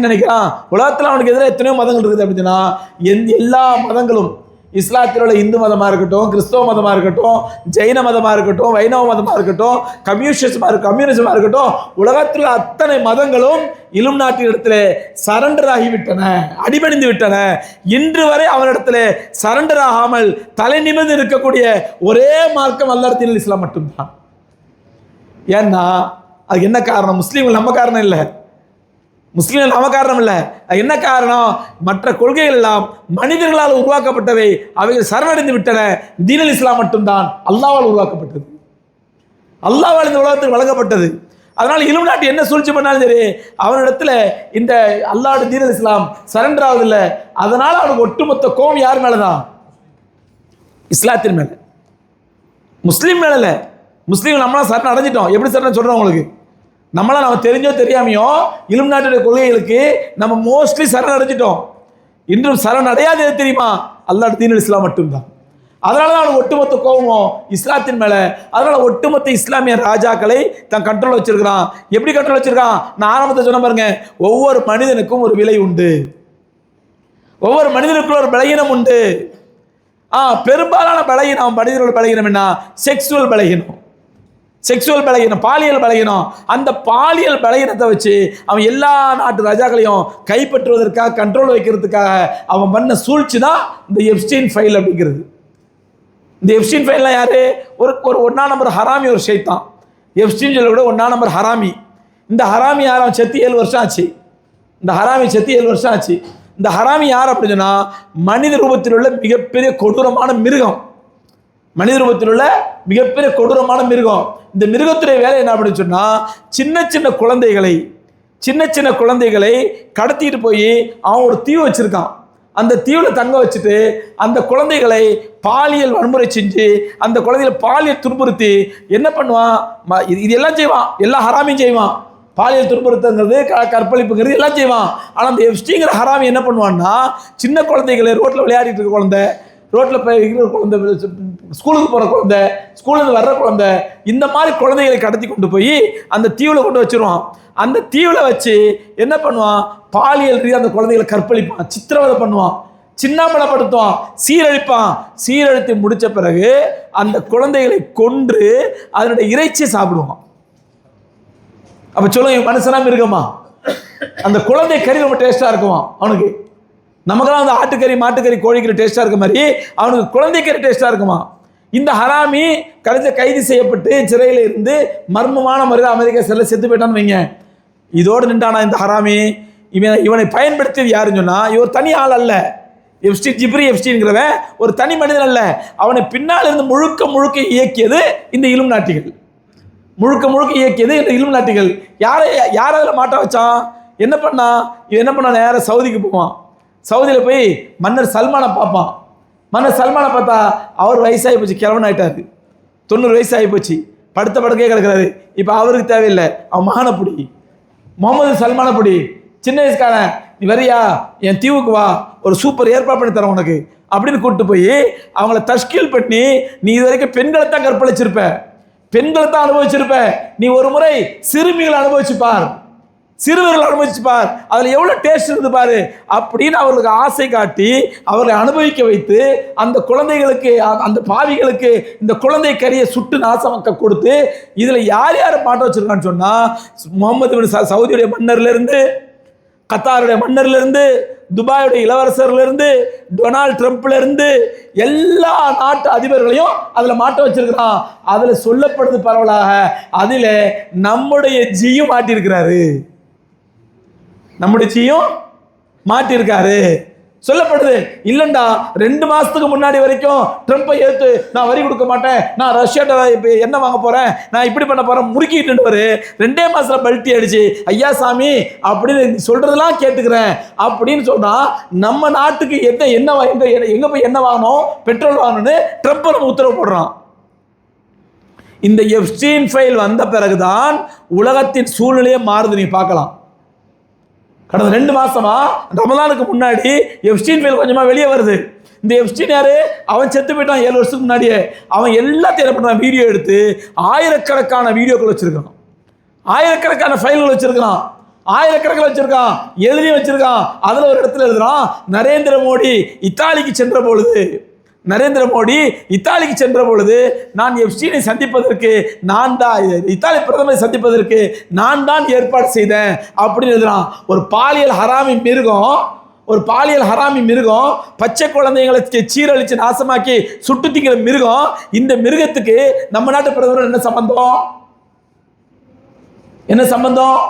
நினைக்கிறான், உலகத்தில் அவனுக்கு எதிராக எத்தனையோ மதங்கள் இருக்குது அப்படின்னா, எல்லா மதங்களும், இஸ்லாத்தில் உள்ள இந்து மதமாக இருக்கட்டும், கிறிஸ்தவ மதமாக இருக்கட்டும், ஜெயின மதமாக இருக்கட்டும், வைணவ மதமாக இருக்கட்டும், கம்யூனிசமாக இருக்கட்டும், உலகத்தில் அத்தனை மதங்களும் இலுமினாட்டி இடத்துல சரண்டர் ஆகிவிட்டன, அடிபணிந்து விட்டன. இன்று வரை அவனிடத்தில் சரண்டர் ஆகாமல் தலை நிமிர்ந்து இருக்கக்கூடிய ஒரே மார்க்கம் அல்லாஹ்வின் இஸ்லாம் மட்டும்தான். ஏன்னா அதுக்கு என்ன காரணம்? முஸ்லீம்கள் நம்ம காரணம் இல்லை, அது என்ன காரணம்? மற்ற கொள்கைகள் எல்லாம் மனிதர்களால் உருவாக்கப்பட்டவை, அவைகள் சரணடைந்து விட்டன. தீனுல் இஸ்லாம் மட்டும்தான் அல்லாஹ்வால் உருவாக்கப்பட்டது, அல்லாஹ்வால் இந்த உலகத்துக்கு வழங்கப்பட்டது. அதனால இலுமினாட்டி என்ன சூழ்ச்சி பண்ணாலும் சரி, அவனிடத்துல இந்த அல்லாஹ்வுடைய தீனுல் இஸ்லாம் சரண்டர் ஆகுதில்லை. அதனால அவனுக்கு ஒட்டுமொத்த கோபம் யார் மேலதான்? இஸ்லாத்தின் மேல, முஸ்லீம் மேல இல்லை. முஸ்லீம் நம்மளாம் சரண் அடைஞ்சிட்டோம். எப்படி சரண் சொல்றோம் உங்களுக்கு? நம்மளாம் நம்ம தெரிஞ்சோ தெரியாமையோ இலுமினாட்டியோட கொள்கைகளுக்கு நம்ம மோஸ்ட்லி சரண் அடைஞ்சிட்டோம். இன்றும் சரண் அடையாது எது தெரியுமா? அல்லாஹ்வுடைய தீனுல் இஸ்லாம் மட்டும்தான். அதனால தான் அவனுக்கு ஒட்டுமொத்த கோபம் இஸ்லாத்தின் மேல. அதனால ஒட்டுமொத்த இஸ்லாமிய ராஜாக்களை தன் கண்ட்ரோல் வச்சிருக்கிறான். எப்படி கண்ட்ரோல் வச்சிருக்கான்? நான் ஆரம்பத்தை சொன்ன பாருங்க, ஒவ்வொரு மனிதனுக்கும் ஒரு விலை உண்டு, ஒவ்வொரு மனிதனுக்கும் ஒரு பலகீனம் உண்டு. பெரும்பாலான பலகீனம் மனிதர்களோட பலகீனம் என்ன? செக்ஸுவல் பலகீனம், செக்ஸுவல் பலகீனம், பாலியல் பலகீனம். அந்த பாலியல் பலகீனத்தை வச்சு அவன் எல்லா நாட்டு ராஜாக்களையும் கைப்பற்றுவதற்காக, கண்ட்ரோல் வைக்கிறதுக்காக அவன் பண்ண சூழ்ச்சி தான் இந்த எப்ஸ்டீன் ஃபைல் அப்படிங்கிறது. இந்த எப்ஸ்டீன் ஃபைல்லாம் யாரு? ஒரு 1ஆம் நம்பர் ஹராமி, ஒரு ஷைத்தான். எப்ஸ்டீன் சொல்ல கூட 1ஆம் நம்பர் ஹராமி. இந்த ஹராமி யார்? அவன் செத்து 7 வருஷம் ஆச்சு. இந்த ஹராமி செத்து 7 வருஷம் ஆச்சு. இந்த ஹராமி யார் அப்படின்னு சொன்னா, மனித ரூபத்தில் உள்ள மிகப்பெரிய கொடூரமான மிருகம். மனித ரூபத்தில் உள்ள மிகப்பெரிய கொடூரமான மிருகம். இந்த மிருகத்துடைய வேலை என்ன அப்படின்னு சொன்னா, சின்ன சின்ன குழந்தைகளை கடத்திட்டு போய் அவன் ஒரு தீவு வச்சிருக்கான். அந்த தீவில் தங்க வச்சுட்டு அந்த குழந்தைகளை பாலியல் வன்முறை செஞ்சு அந்த குழந்தைகளை பாலியல் துன்புறுத்தி என்ன பண்ணுவான்? இது எல்லாம் செய்வான், எல்லா ஹராமியும் செய்வான். பாலியல் துன்புறுத்துங்கிறது, கற்பழிப்புங்கிறது எல்லாம் செய்வான். ஆனால் அந்த எப்ஸ்டீங்கிற ஹராமி என்ன பண்ணுவான்னா, சின்ன குழந்தைகளை, ரோட்டில் விளையாடிட்டு இருக்க குழந்தை, ரோட்டில் போய் குழந்தை, ஸ்கூலுக்கு போகிற குழந்தை, ஸ்கூலுக்கு வர்ற குழந்தை, இந்த மாதிரி குழந்தைகளை கடத்தி கொண்டு போய் அந்த தீவில் கொண்டு வச்சிருவான். அந்த தீவில் வச்சு என்ன பண்ணுவான்? பாலியல் ரீதியாக அந்த குழந்தைகளை கற்பழிப்பான், சித்திரவதை பண்ணுவான், சின்னாமலப்படுத்துவான், சீரழிப்பான். சீரழித்து முடித்த பிறகு அந்த குழந்தைகளை கொன்று அதனுடைய இறைச்சியை சாப்பிடுவான். அப்போ சொல்லுங்க, மனுஷனாக இருக்குமா? அந்த குழந்தை கறி ரொம்ப டேஸ்ட்டாக இருக்குமா அவனுக்கு? நமக்கெல்லாம் அந்த ஆட்டுக்கறி, மாட்டுக்கறி, கோழிக்கறி டேஸ்ட்டாக இருக்க மாதிரி அவனுக்கு குழந்தைக்கறி டேஸ்ட்டாக இருக்குமா? இந்த ஹராமி கைது செய்யப்பட்டு சிறையில் இருந்து மர்மமான முறையில் அமெரிக்கா சிறையில் செத்து போயிட்டான்னு வைங்க. இதோடு நின்றானா இந்த ஹராமி? இவனை பயன்படுத்தியது யாருன்னு சொன்னால், இவர் தனி ஆள் அல்ல. ஜிப்ரி எப்ஸ்டீன்கிறவன் ஒரு தனி மனிதன் அல்ல. அவனை பின்னால் இருந்து முழுக்க இயக்கியது இந்த இலுமினாட்டிகள். முழுக்க இயக்கியது இந்த இலுமினாட்டிகள். யாரை அதில் மாட்ட வச்சான்? என்ன பண்ணா நேரம் சவுதிக்கு போவான். சவுதியில் போய் மன்னர் சல்மானை பார்ப்பான். மன்னர் சல்மானை பார்த்தா அவர் வயசாகி போச்சு, கிழவன் ஆகிட்டாரு, 90 வயசு ஆகி போச்சு, படுத்த படுக்கையே கிடக்கிறாரு. இப்போ அவருக்கு தேவையில்லை, அவன் மகனை பிடி, முகமது சல்மானை பிடி, சின்ன வயசுக்காரன், நீ வரியா என் தீவுக்கு வா, ஒரு சூப்பர் ஏற்பாடு பண்ணி தரேன் உனக்கு அப்படின்னு கூப்பிட்டு போய் அவங்கள தஷ்கீல் பண்ணி, நீ இது வரைக்கும் பெண்களை தான் கற்பழிச்சிருப்ப, பெண்களை தான் அனுபவிச்சிருப்ப, நீ ஒரு முறை சிறுமிகளை அனுபவிச்சுப்பார், சிறுவர்கள் அனுபவிச்சுப்பார், அதில் எவ்வளோ டேஸ்ட் இருந்து பாரு அப்படின்னு அவர்களுக்கு ஆசை காட்டி அவர்களை அனுபவிக்க வைத்து அந்த குழந்தைகளுக்கு, அந்த பாவிகளுக்கு இந்த குழந்தை கறியை சுட்டு நாசமாக்க கொடுத்து இதில் யார் மாட்ட வச்சிருக்கான்னு சொன்னால், முகமது பின் சவுதியுடைய மன்னர்லேருந்து, கத்தாருடைய மன்னர்லேருந்து, துபாயுடைய இளவரசர்லேருந்து, டொனால்ட் ட்ரம்ப்லேருந்து எல்லா நாட்டு அதிபர்களையும் அதில் மாட்ட வச்சிருக்கிறான். அதில் சொல்லப்படுது பரவலாக, அதில் நம்முடைய ஜியும் மாட்டியிருக்கிறாரு, நம்முடைய ஜியும் மாட்டியிருக்காரு சொல்லப்படுது. இல்லைண்டா 2 மாதத்துக்கு முன்னாடி வரைக்கும் ட்ரம்ப்பை ஏற்று நான் வரி கொடுக்க மாட்டேன், நான் ரஷ்யாட்ட என்ன வாங்க போகிறேன், நான் இப்படி பண்ண போகிறேன் முறுக்கிட்டு 2 மாதத்தில் பல்ட்டி அடிச்சு ஐயா சாமி அப்படின்னு சொல்கிறதெல்லாம் கேட்டுக்கிறேன் அப்படின்னு சொன்னால், நம்ம நாட்டுக்கு எங்கே போய் என்ன வாங்கணும், பெட்ரோல் வாங்கணும்னு ட்ரம்ப் நம்ம உத்தரவு போடுறான். இந்த எப்ஸ்டீன் ஃபைல் வந்த பிறகுதான் உலகத்தின் சூழ்நிலையே மாறுது. நீ பார்க்கலாம், கடந்த 2 மாசமா ரமலானுக்கு முன்னாடி எப்ஸ்டீன் ஃபைல் கொஞ்சமா வெளியே வருது. இந்த எப்ஸ்டீன் யாரு? அவன் செத்து போயிட்டான் 7 வருஷத்துக்கு முன்னாடியே. அவன் எல்லாத்தையும் என்ன பண்ணுறான்? வீடியோ எடுத்து ஆயிரக்கணக்கான வீடியோக்கள் வச்சிருக்கான், ஆயிரக்கணக்கான ஃபைல்கள் வச்சிருக்கான், ஆயிரக்கணக்கில் வச்சிருக்கான், எழுதி வச்சிருக்கான். அதில் ஒரு இடத்துல எழுதுறான், நரேந்திர மோடி இத்தாலிக்கு சென்ற பொழுது நான் எப்ஸ்டீனை சந்திப்பதற்கு இத்தாலி பிரதமரை சந்திப்பதற்கு நான் தான் ஏற்பாடு செய்தேன் அப்படின்னு எழுதுறான். ஒரு பாலியல் ஹராமி மிருகம், பச்சை குழந்தைகளை சீரழிச்சு நாசமாக்கி சுட்டு திங்கிற மிருகம். இந்த மிருகத்துக்கு நம்ம நாட்டு பிரதமர் என்ன சம்பந்தம்?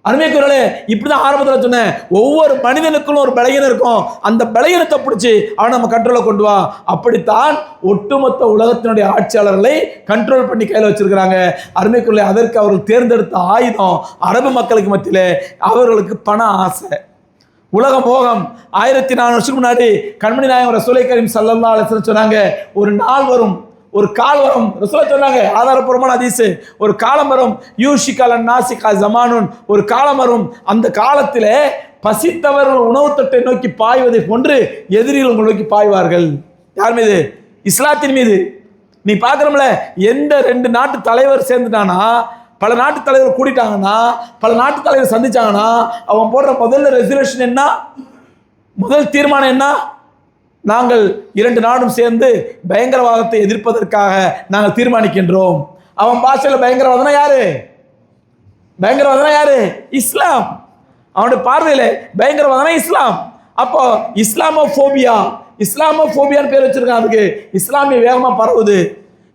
அருமைக்குறளே, இப்படிதான் ஆரம்பத்தில் சொன்னேன், ஒவ்வொரு மனிதனுக்கும் ஒரு பலகீனம் இருக்கும், அந்த பலகீனத்தை பிடிச்சி அவனை நம்ம கண்ட்ரோலில் கொண்டு வா. அப்படித்தான் ஒட்டுமொத்த உலகத்தினுடைய ஆட்சியாளர்களை கண்ட்ரோல் பண்ணி கையில் வச்சிருக்கிறாங்க. அருமைக்குறளே, அதற்கு அவர்கள் தேர்ந்தெடுத்த ஆயுதம் அரபு மக்களுக்கு மத்தியில் அவர்களுக்கு பண ஆசை, உலக மோகம். 1400 வருஷத்துக்கு முன்னாடி கண்மணி நாயகம் ரசூலை கரீம் ஸல்லல்லாஹு அலைஹி வஸல்லம் சொன்னாங்க, ஒரு நாள் வரும், ஒரு கால் வரும். ரசூலுல்லாஹ் சொன்னாங்க, ஆதாரபூர்வமான ஹதீஸ், ஒரு காலம் வரும், யூஷிகல் நாசிகா ஜமானுன், ஒரு காலம் வரும், அந்த காலத்தில் பசித்தவர்கள் உணவு தட்டை நோக்கி பாய்வதை போன்று எதிரிகள் உங்களை நோக்கி பாய்வார்கள். யார் மீது? இஸ்லாத்தின் மீது. நீ பார்க்குறோம்ல, எந்த 2 நாட்டு தலைவர் சேர்ந்துட்டானா, பல நாட்டு தலைவர் கூட்டிட்டாங்கன்னா, பல நாட்டு தலைவர் சந்திச்சாங்கன்னா, அவன் போடுற முதல்ல ரெசல்யூஷன் என்ன, முதல் தீர்மானம் என்ன? நாங்கள் 2 நாடும் சேர்ந்து பயங்கரவாதத்தை எதிர்ப்பதற்காக நாங்கள் தீர்மானிக்கின்றோம். அவன் பாஷையில் பயங்கரவாதம்னா யாரு? பயங்கரவாதம்னா யாரு? இஸ்லாம். அவனுடைய பார்வையில் பயங்கரவாதம்னா இஸ்லாம். அப்போ இஸ்லாமோபோபியான்னு பேர் வச்சிருக்கான். அதுக்கு இஸ்லாமிய வேகமா பரவுது,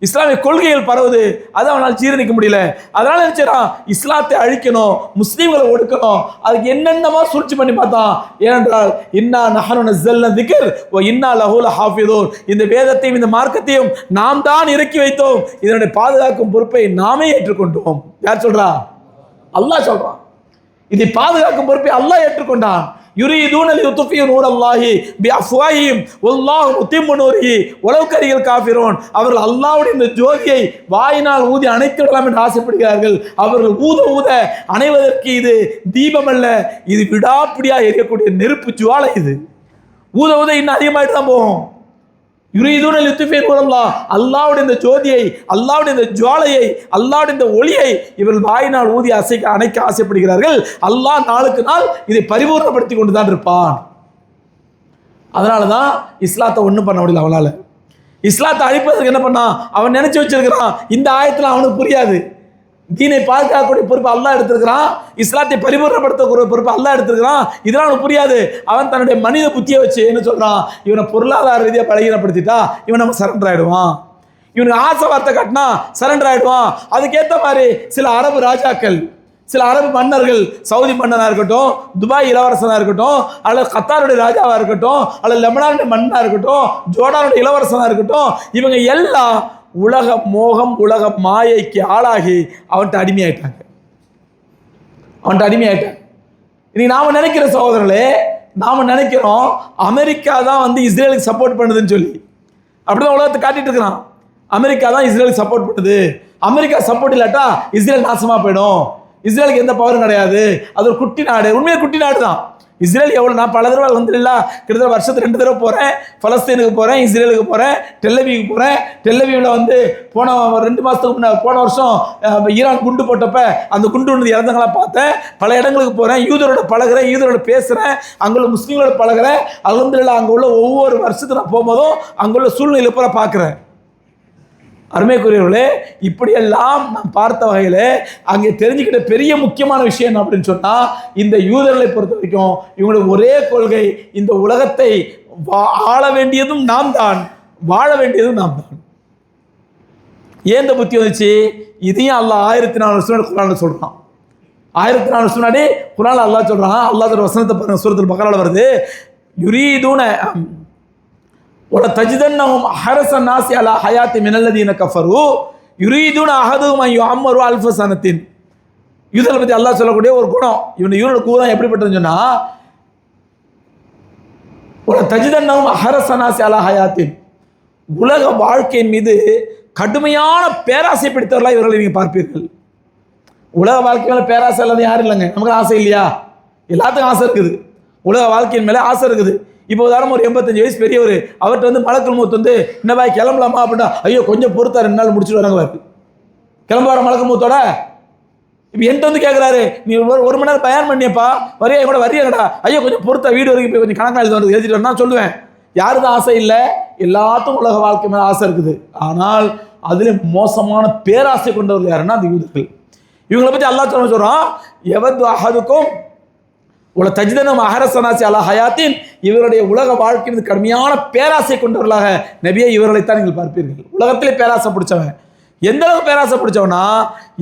இஸ்லாமிய கொள்கைகள் பரவுது. அதை அவனால் ஜீரணிக்க முடியல. அதனால நினைச்சான் இஸ்லாத்தை அழிக்கணும், முஸ்லீம்களை ஒடுக்கணும். அதுக்கு என்னென்னமா சூழ்ச்சி பண்ணி பார்த்தான். ஏனென்றால் இன்னா நஹனு நஸ்ஸல்னா திக்ர் வ இன்னா லஹு லஹாஃபிதூன், இந்த வேதத்தையும் இந்த மார்க்கத்தையும் நாம் தான் இறக்கி வைத்தோம், இதனுடைய பாதுகாக்கும் பொறுப்பை நாமே ஏற்றுக்கொண்டோம். யார் சொல்றா? அல்லாஹ் சொல்றான். இதை பாதுகாக்கும் பொறுப்பை அல்லாஹ் ஏற்றுக்கொண்டான். யுரீதூன லியுத்ஃபியூ நூரல்லாஹி பிஅஃவாஹிஹிம் வல்லாஹு முத்திம்மு நூரிஹி வலவ் கரிஹல் காஃபிரூன், அவர்கள் அல்லாஹ்வுடைய இந்த ஜோதியை வாயினால் ஊதி அணைத்து விடலாம் என்று ஆசைப்படுகிறார்கள். அவர்கள் ஊத ஊத அணைவதற்கு இது தீபம் அல்ல, இது விடாப்பிடியாக எரியக்கூடிய நெருப்பு ஜுவாலை. இது ஊத ஊத இன்னும் அதிகமாயிட்டு தான் போகும். யுரீதூன லியுத்ஃபியூ நூரல்லாஹ், அல்லாஹ்வுடைய இந்த ஜோதியை, அல்லாஹ்வுடைய இந்த ஜுவாலையை, அல்லாஹ்வுடைய இந்த ஒளியை இவர்கள் வாயினால் ஊதி அணைக்க ஆசைப்படுகிறார்கள். அல்லாஹ் நாளுக்கு நாள் இதை பரிபூர்ணப்படுத்தி கொண்டு தான் இருப்பான். அதனால தான் இஸ்லாத்தை ஒன்றும் பண்ண முடியல அவனால. இஸ்லாத்தை அழிப்பதற்கு என்ன பண்ணான்? அவன் நினைச்சு வச்சிருக்கிறான் இந்த ஆயத்தில் அவனுக்கு புரியாது. தீனை பாதுகாக்கக்கூடிய பொறுப்பு அல்லாஹ் எடுத்திருக்கிறான், இஸ்லாத்தை பரிபூர்ணப்படுத்தக்கூடிய பொறுப்பு அல்லாஹ் எடுத்திருக்கிறான். இதெல்லாம் அவனுக்கு புரியாது. அவன் தன்னுடைய மனித புத்தியை வச்சு என்ன சொல்றான்? இவனை பொருளாதார ரீதியாக பலகீனப்படுத்திட்டா இவன் நம்ம சரண்டர் ஆயிடுவான், இவனுக்கு ஆசை வார்த்தை காட்டினா சரண்டர் ஆயிடுவான். அதுக்கேற்ற மாதிரி சில அரபு ராஜாக்கள், சில அரபு மன்னர்கள், சவுதி மன்னனாக இருக்கட்டும், துபாய் இளவரசனாக இருக்கட்டும், அல்லது கத்தாருடைய ராஜாவாக இருக்கட்டும், அல்லது லெபனானுடைய மன்னனாக இருக்கட்டும், ஜோர்டானுடைய இளவரசனாக இருக்கட்டும், இவங்க எல்லாம் உலக மோகம், உலக மாயைக்கு ஆளாகி அவன்கிட்ட அடிமையாயிட்டாங்க. இன்னைக்கு நாம நினைக்கிற சகோதரர்களே, நாம நினைக்கிறோம் அமெரிக்கா தான் இஸ்ரேலுக்கு சப்போர்ட் பண்ணுதுன்னு சொல்லி. அப்படிதான் உலகத்தை காட்டிட்டு இருக்கிறான். அமெரிக்கா தான் இஸ்ரேலுக்கு சப்போர்ட் பண்ணுது, அமெரிக்கா சப்போர்ட் இல்லாட்டா இஸ்ரேல் நாசமா போயிடும், இஸ்ரேலுக்கு எந்த பவரும் கிடையாது, அது ஒரு குட்டி நாடு. உண்மையாக குட்டி நாடு தான் இஸ்ரேல். எவ்வளோ நான் பல தடவை அல்ஹம்துலில்லாஹ் கிட்டத்தட்ட வருஷத்துக்கு 2 தடவை போகிறேன். பலஸ்தீனுக்கு போகிறேன், இஸ்ரேலுக்கு போகிறேன், டெல்லவிக்கு போகிறேன். டெல்லவியில் போன 2 மாதத்துக்கு முன்னாடி, போன வருஷம் ஈரான் குண்டு போட்டப்ப அந்த குண்டு ஒன்று இறந்தவங்களா பார்த்தேன். பல இடங்களுக்கு போகிறேன், யூதரோட பழகிறேன், யூதரோட பேசுகிறேன், அங்குள்ள முஸ்லீம்களோட பழகிறேன். அல்ஹம்துலில்லாஹ் அங்கே உள்ள ஒவ்வொரு வருஷத்துக்கு நான் போகும்போதும் அங்குள்ள சூழ்நிலை பூரா பார்க்குறேன். அருமைக்குரியவர்களே, இப்படியெல்லாம் நாம் பார்த்த வகையில் அங்கே தெரிஞ்சுக்கிட்ட பெரிய முக்கியமான விஷயம் என்ன அப்படின்னு சொன்னால், இந்த யூதர்களை பொறுத்த வரைக்கும் இவங்களுக்கு ஒரே கொள்கை, இந்த உலகத்தை ஆள வேண்டியதும் நாம் தான், வாழ வேண்டியதும் நாம் தான். ஏன் இந்த புத்தி வந்துச்சு? இதையும் அல்லாஹ் 1400 வருஷம் குர்ஆன்ல சொல்கிறான். 1400 வருஷம் முன்னாடி குர்ஆன்ல அல்லாஹ் சொல்கிறான். அல்லாஹ் வசனத்தை பாருங்க, சூரத்துல் பக்ரால வருது. யுரீதுன وَلَتَجِدَنَّهُمْ أَحْرَصَ النَّاسِ عَلَى حَيَاةٍ مِنَ الَّذِينَ كَفَرُوا يُرِيدُونَ أَحَدُهُمْ أَن يُعَمَّرَ أَلْفَ سَنَةٍ. யூதர்களை பற்றி அல்லாஹ் சொல்லக்கூடிய ஒரு குணம், இவனோட கூறம் எப்படிப்பட்டதுன்னு சொன்னா, وَلَتَجِدَنَّهُمْ أَحْرَصَ النَّاسِ عَلَى حَيَاةٍ, உலக வாழ்க்கையின் மீது கடுமையான பேராசை பிடித்தவர்களாக இவர்களை நீங்கள் பார்ப்பீர்கள். உலக வாழ்க்கை மேலே பேராசை இல்லாத யாரும் இல்லைங்க. நமக்கு ஆசை இல்லையா? எல்லாத்துக்கும் ஆசை இருக்குது, உலக வாழ்க்கையின் மேலே ஆசை இருக்குது. இப்போ உதாரணம் ஒரு 85 வயசு பெரியவர், அவர்கிட்ட மலக்குல் மௌத் என்ன பாய் கிளம்பலாமா அப்படின்னா, ஐயோ கொஞ்சம் பொறுத்தா 2 நாள் முடிச்சுட்டு வராங்க கிளம்ப வர மலக்குல் மௌத்தோட. இப்போ என்கிட்ட கேட்குறாரு, நீ 1 மணி நேரம் பயன் பண்ணியப்பா, வரியா கூட வரியாங்கடா, ஐயோ கொஞ்சம் பொறுத்தா வீடு வரைக்கும் போய் கொஞ்சம் கணக்காக எழுதிட்டு வரணும் நான் சொல்லுவேன். யாருதான் ஆசை இல்லை? எல்லாத்துக்கும் உலக வாழ்க்கை மேலே ஆசை இருக்குது. ஆனால் அதில் மோசமான பேராசை கொண்டவர்கள் யாருன்னா அந்த யூதர்கள். இவங்களை பற்றி அல்லாஹ் சொல்கிறான், எவது அஹதுக்கும் உல தஜிதனம் அஹரசனாசி அலா ஹயாத்தின், இவருடைய உலக வாழ்க்கை மீது கடுமையான பேராசை கொண்டவர்களாக நபியை இவர்களைத்தான் நீங்கள் பார்ப்பீர்கள். உலகத்திலே பேராசை பிடிச்சவன். எந்த அளவுக்கு பேராசை பிடிச்சவனா,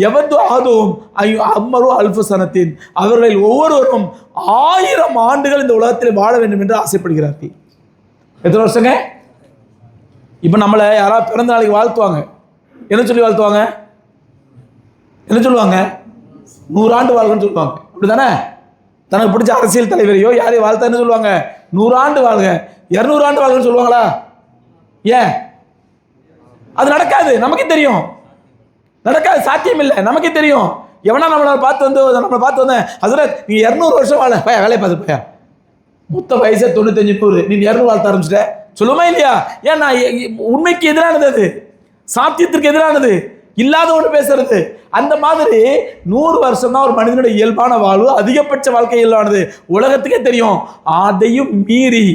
எவது ஆதும் அம்மரு அல்ஃபு சனத்தின், அவர்களில் ஒவ்வொருவரும் 1000 ஆண்டுகள் இந்த உலகத்தில் வாழ வேண்டும் என்று ஆசைப்படுகிறார்கள். எத்தனை வருஷங்க? இப்போ நம்மளை யாராவது பிறந்த நாளைக்கு வாழ்த்துவாங்க, என்ன சொல்லி வாழ்த்துவாங்க? என்ன சொல்லுவாங்க? 100 ஆண்டு வாழ்கன்னு சொல்லுவாங்க. அப்படி தானே? தனக்கு பிடிச்ச அரசியல் தலைவரையோ யாரையும் வாழ்த்தா என்ன சொல்லுவாங்க? 100 ஆண்டு வாழ்க, 200 ஆண்டு வாழ்கன்னு சொல்லுவாங்களா? ஏன்? அது நடக்காது, நமக்கே தெரியும். நடக்காது, சாத்தியம் இல்லை, நமக்கே தெரியும். எவனா நம்மளை பார்த்து வந்தேன் ஹசரத் நீ 200 வருஷம் வாழ பையா, வேலையை பார்த்து பையா, மொத்த வயசே 95 100, நீ 200 வாழ்த்த ஆரம்பிச்சிட்ட சொல்லுமா இல்லையா? ஏன்னா உண்மைக்கு எதிரானது, அது சாத்தியத்திற்கு எதிரானது, இல்லாத ஒன்று பேசுறது. அந்த மாதிரி 100 வருஷம் தான் ஒரு மனிதனுடைய இயல்பான வாழ்வு, அதிகபட்ச வாழ்க்கை இயல்பானது, உலகத்துக்கே தெரியும். அதையும் மீறி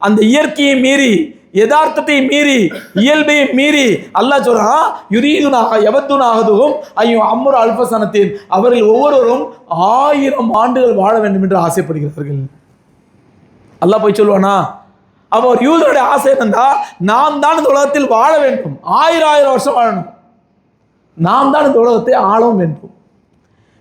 அந்த இயற்கையை மீறி, யதார்த்தத்தை மீறி, இயல்பை மீறி அல்லாஹ் சொல்றான், யுரீதுனா யவத்துனாகதும் ஐயோ அம்ரு அல்ஃபசனத்தின், அவர்கள் ஒவ்வொருவரும் 1000 ஆண்டுகள் வாழ வேண்டும் என்று ஆசைப்படுகிறார்கள். அல்லாஹ் போய் சொல்லுவானா? அப்போ ஒரு யூதருடைய ஆசை என்னன்னா, நாம் தான் இந்த உலகத்தில் வாழ வேண்டும், 1000 வருஷம் வாழணும், நாம் தான் இந்த உலகத்தை ஆளவும் வேண்டும்.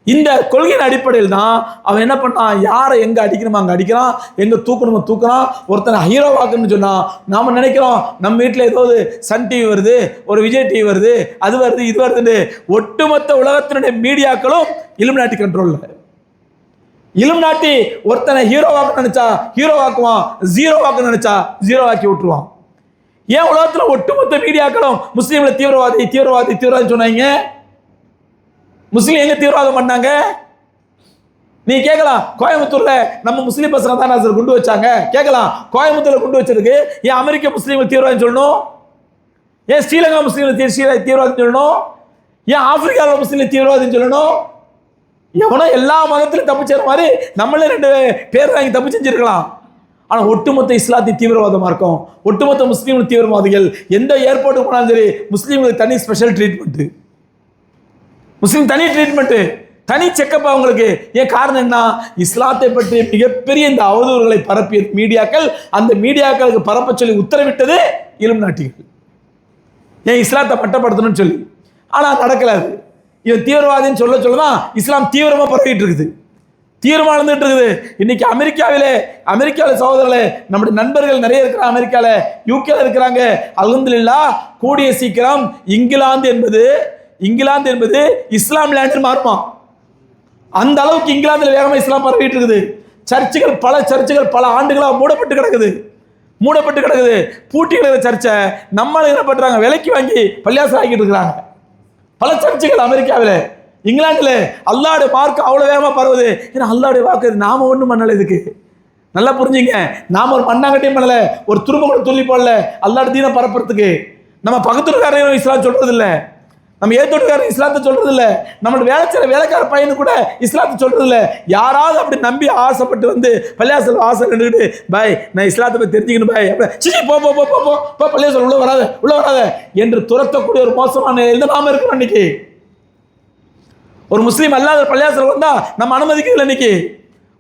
இந்த கொள்கையின் அடிப்படையில் தான் அவன் என்ன பண்ணான், யாரை எங்கே அடிக்கணுமோ அங்கே அடிக்கிறான், எங்கே தூக்கணுமோ தூக்குறான். ஒருத்தனை ஹீரோவாக்குன்னு சொன்னால் நாம் நினைக்கிறோம் நம்ம வீட்டில் ஏதோ சன் டிவி வருது, ஒரு விஜய் டிவி வருது, அது வருது, இது வருதுன்னு ஒட்டுமொத்த உலகத்தினுடைய மீடியாக்களும் இலுமினாட்டி கண்ட்ரோலில். இலுமினாட்டி ஒருத்தனை ஹீரோவாக்க நினைச்சா ஹீரோவாக்குவான், ஜீரோவாக்க நினைச்சா ஜீரோவாக்கி விட்டுருவான். ஏன் உலகத்தில் ஒட்டுமொத்த மீடியாக்களும் முஸ்லீம்ல தீவிரவாதி தீவிரவாதி தீவிரவாதி சொன்னாங்க? முஸ்லீம் எங்க தீவிரவாதம் பண்ணாங்க? நீ கேட்கலாம், கோயம்புத்தூர்ல நம்ம முஸ்லீம் பசங்க தான் குண்டு வச்சாங்க கேட்கலாம். கோயம்புத்தூர்ல குண்டு வச்சிருக்கு, ஏன் அமெரிக்க முஸ்லீம்கள் தீவிரவாதம் சொல்லணும்? ஏன் ஸ்ரீலங்கா முஸ்லீம்கள் தீவிரவாதம் சொல்லணும்? ஏன் ஆப்பிரிக்காவில் முஸ்லீம் தீவிரவாதம் சொல்லணும்? எவனோ எல்லா மதத்திலும் தப்பிச்ச மாதிரி நம்மளே 2 பேர் வாங்கி தப்பு செஞ்சிருக்கலாம். ஆனால் ஒட்டுமொத்த இஸ்லாத்திய தீவிரவாதமாக இருக்கும், ஒட்டுமொத்த முஸ்லீம்கள் தீவிரவாதிகள். எந்த ஏர்போர்ட்டுக்கு போனாலும் சரி முஸ்லீம்களுக்கு தனி ஸ்பெஷல் ட்ரீட்மெண்ட்டு, முஸ்லீம் தனி ட்ரீட்மெண்ட்டு, தனி செக்கப் அவங்களுக்கு. ஏன் காரணம் என்ன? இஸ்லாத்தை பற்றி மிகப்பெரிய இந்த அவதூறுகளை பரப்பிய மீடியாக்கள், அந்த மீடியாக்களுக்கு பரப்ப சொல்லி உத்தரவிட்டது இலுமினாட்டிகள். ஏன் இஸ்லாத்தை பட்டப்படுத்தணும்னு சொல்லி. ஆனால் நடக்கலாது. இவன் தீவிரவாதின்னு சொல்லதான் இஸ்லாம் தீவிரமாக பரவிட்டு இருக்குது, தீவிரமாக நடந்துட்டு இருக்குது. இன்னைக்கு அமெரிக்காவில் சகோதரர்களே, நம்முடைய நண்பர்கள் நிறைய இருக்கிறாங்க, அமெரிக்காவில் யூகேல இருக்கிறாங்க. அல்ஹம்துலில்லாஹ், கூடிய சீக்கிரம் இங்கிலாந்து என்பது இஸ்லாம் லேண்ட் மாறுமா? அந்த அளவுக்கு இங்கிலாந்துல வேகமாக இஸ்லாம் பரவிட்டு இருக்குது. பல சர்ச்சுகள் பல ஆண்டுகளாக மூடப்பட்டு கிடக்குது, பூட்டி கிடக்கிற சர்ச்சை நம்மள என்ன பண்றாங்க, விலைக்கு வாங்கி பள்ளியாசல் ஆக்கிட்டு இருக்கிறாங்க. பல சர்ச்சுகள் அமெரிக்காவில், இங்கிலாந்துல அல்லாஹ்வுடைய மார்க்கம் அவ்வளவு வேகமா பரவுது. ஏன்னா அல்லாஹ்வுடைய வாக்கு, நாம ஒண்ணும் பண்ணல. இதுக்கு நல்லா புரிஞ்சுங்க, நாம ஒரு மண்ணாங்கட்டியும் பண்ணல, ஒரு துரும்ப கூட துள்ளி போடல அல்லாஹ்வுடைய தீனை பரப்புறதுக்கு. நம்ம பக்கத்துக்காரங்க இஸ்லாம் சொல்றது இல்லை, நம்ம ஏத்தோட்டுக்காரன் இஸ்லாத்தை சொல்றது இல்லை, நம்மளோட வேலைக்கார பையனு கூட இஸ்லாத்தை சொல்றது இல்லை. யாராவது அப்படி நம்பி ஆசைப்பட்டு வந்து பள்ளியாசல் வாசல் நின்றுட்டு, பாய் நான் இஸ்லாத்தை பற்றி தெரிஞ்சுக்கணும் பாய், அப்படி போ பள்ளியாசல் உள்ள வராத என்று துரத்தக்கூடிய ஒரு மோசமான எந்த நாம இருக்கிறோம். இன்னைக்கு ஒரு முஸ்லீம் அல்லாத பள்ளியாசல் வந்தா நம்ம அனுமதிக்கிறதில்லை. இன்னைக்கு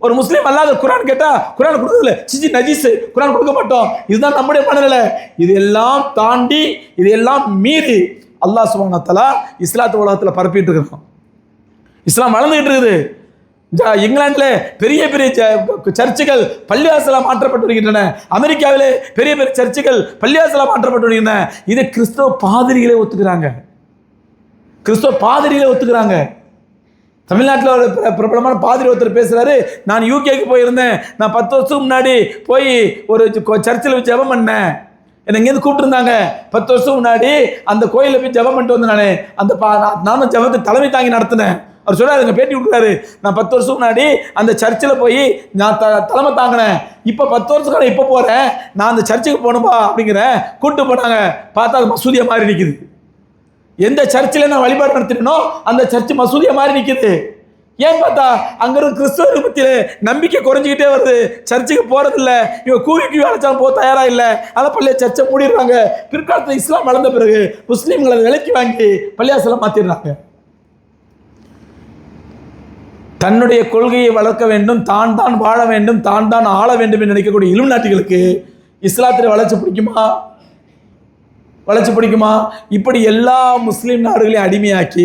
ஒரு முஸ்லீம் அல்லாத குரான் கேட்டா குரான் கொடுக்கறதில்ல, நஜீஸ் குரான் கொடுக்க மாட்டோம். இதுதான் நம்முடைய மனநிலை. இதெல்லாம் தாண்டி, இதையெல்லாம் மீறி அல்லாஹ் சுப்ஹானஹு வ தஆலா இஸ்லாத்து உலகத்தில் பரப்பிட்டு இருக்கிறோம். இஸ்லாம் வளர்ந்துகிட்டு இருக்குது. இங்கிலாந்துல பெரிய சர்ச்சுகள் பள்ளிவாசலா மாற்றப்பட்டு வருகின்றன. அமெரிக்காவிலே பெரிய சர்ச்சுகள் பள்ளிவாசலா மாற்றப்பட்டு வருகின்றன. இதை கிறிஸ்தவ பாதிரிகளே ஒத்துக்கிறாங்க. தமிழ்நாட்டில் ஒரு பிரபலமான பாதிரி ஒருத்தர் பேசுறாரு, நான் யூகேக்கு போயிருந்தேன், நான் 10 வருஷத்துக்கு முன்னாடி போய் ஒரு சர்ச்சில் ஜெபம் பண்ணேன், என்னை இங்கேருந்து கூப்பிட்டுருந்தாங்க. 10 வருஷம் முன்னாடி அந்த கோயிலில் போய் ஜெபம் பண்ணிட்டு வந்தேன், நானும் ஜெபத்தை தலைமை தாங்கி நடத்தினேன். அவர் சொல்றாரு, எங்க பேட்டி விட்டுறாரு, நான் 10 வருஷம் முன்னாடி அந்த சர்ச்சில் போய் நான் தலைமை தாங்கினேன், இப்போ 10 வருஷம் இப்போ போறேன், நான் அந்த சர்ச்சுக்கு போகணும்பா அப்படிங்கிறேன். கூப்பிட்டு போனாங்க, பார்த்தா அது மசூதியா மாதிரி நிற்குது. எந்த சர்ச்சில் நான் வழிபாடு நடத்தினோ அந்த சர்ச்சு மசூதியா மாதிரி நிற்குது. ஏன் பார்த்தா அங்க இருக்க கிறிஸ்தவர்கள் மத்தியில நம்பிக்கை குறைஞ்சிக்கிட்டே வருது, சர்ச்சுக்கு போறதில்ல, இவங்க கூவி அழைச்சாலும் போக தயாரா இல்லை, அதனால பள்ளிய சர்ச்சை மூடிடுறாங்க. பிற்காலத்தில் இஸ்லாம் வளர்ந்த பிறகு முஸ்லீம்களை விலைக்கு வாங்கி பள்ளியாசலம் மாத்திடுறாங்க. தன்னுடைய கொள்கையை வளர்க்க வேண்டும், தான் வாழ வேண்டும், தான் ஆள வேண்டும் என்று நினைக்கக்கூடிய இலுமினாட்டிகளுக்கு இஸ்லாத்திலே வளர்ச்சி பிடிக்குமா? இப்படி எல்லா முஸ்லீம் நாடுகளையும் அடிமையாக்கி,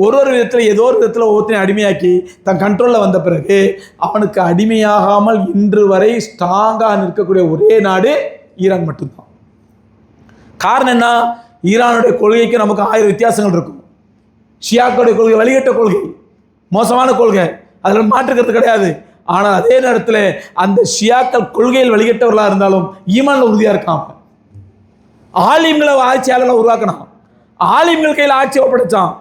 ஒரு விதத்தில் ஏதோ ஒரு விதத்தில் ஒவ்வொருத்தையும் அடிமையாக்கி தன் கண்ட்ரோலில் வந்த பிறகு அவனுக்கு அடிமையாகாமல் இன்று வரை ஸ்ட்ராங்காக நிற்கக்கூடிய ஒரே நாடு ஈரான் மட்டும்தான். காரணம் என்ன? ஈரானுடைய கொள்கைக்கு நமக்கு 1000 வித்தியாசங்கள் இருக்கும். ஷியாக்களுடைய கொள்கை வழிகட்ட கொள்கை, மோசமான கொள்கை, அதில் மாற்றுக்கிறது கிடையாது. ஆனால் அதே நேரத்தில் அந்த ஷியாக்கள் கொள்கையில் வழிகட்டவர்களாக இருந்தாலும் ஈமான்ல உறுதியாக இருக்காம ஆலிம்களை ஆட்சியாளர்களை உருவாக்கணும். ஆலிம்கள் கையில் ஆட்சியை ஒப்படைச்சான்,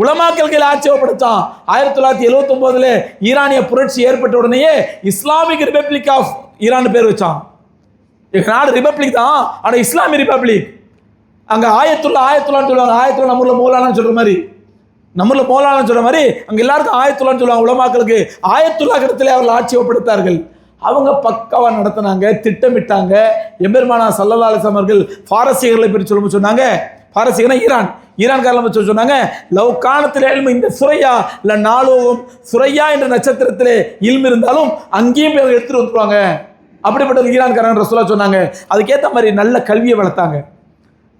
உலமாக்கள் கையில் ஆட்சியை ஒப்படைச்சான். 1979 ஈரானிய புரட்சி ஏற்பட்ட உடனேயே இஸ்லாமிக் ரிபப்ளிக் ஆஃப் ஈரான் பேர் வச்சான். எங்க நாடு ரிபப்ளிக் தான், ஆனால் இஸ்லாமிக் ரிபப்ளிக். அங்கே ஆயத்துல்லான்னு சொல்லுவாங்க. ஆயத்துல்லா நம்மூர்ல மௌலானான்னு சொல்ற மாதிரி, அங்கே எல்லாருக்கும் ஆயத்துல்லான்னு சொல்லுவாங்க. உலமாக்களுக்கு ஆயத்துல்லா இடத்துல அவர்கள் ஆட்சி ஒப்படைத்தார்கள். அவங்க பக்காவாக நடத்தினாங்க, திட்டமிட்டாங்க. எம்பெருமானா ஸல்லல்லாஹு அலைஹி வஸல்லம் அவர்கள் பாரசீகர்களை பற்றி சொல்லும்போது சொன்னாங்க, பாரசீகனா ஈரான்காரங்களை பற்றி சொன்னாங்க, லவ் காணத்தில் இல்மு இந்த சுரையா இல்லை நாளோகம் சுரையா என்ற நட்சத்திரத்திலே இல்மு இருந்தாலும் அங்கேயும் போய் எடுத்துட்டு வந்துருவாங்க. அப்படிப்பட்ட ஈரான்காரங்க ரசூலுல்லாஹ் சொன்னாங்க. அதுக்கேற்ற மாதிரி நல்ல கல்வியை வளர்த்தாங்க,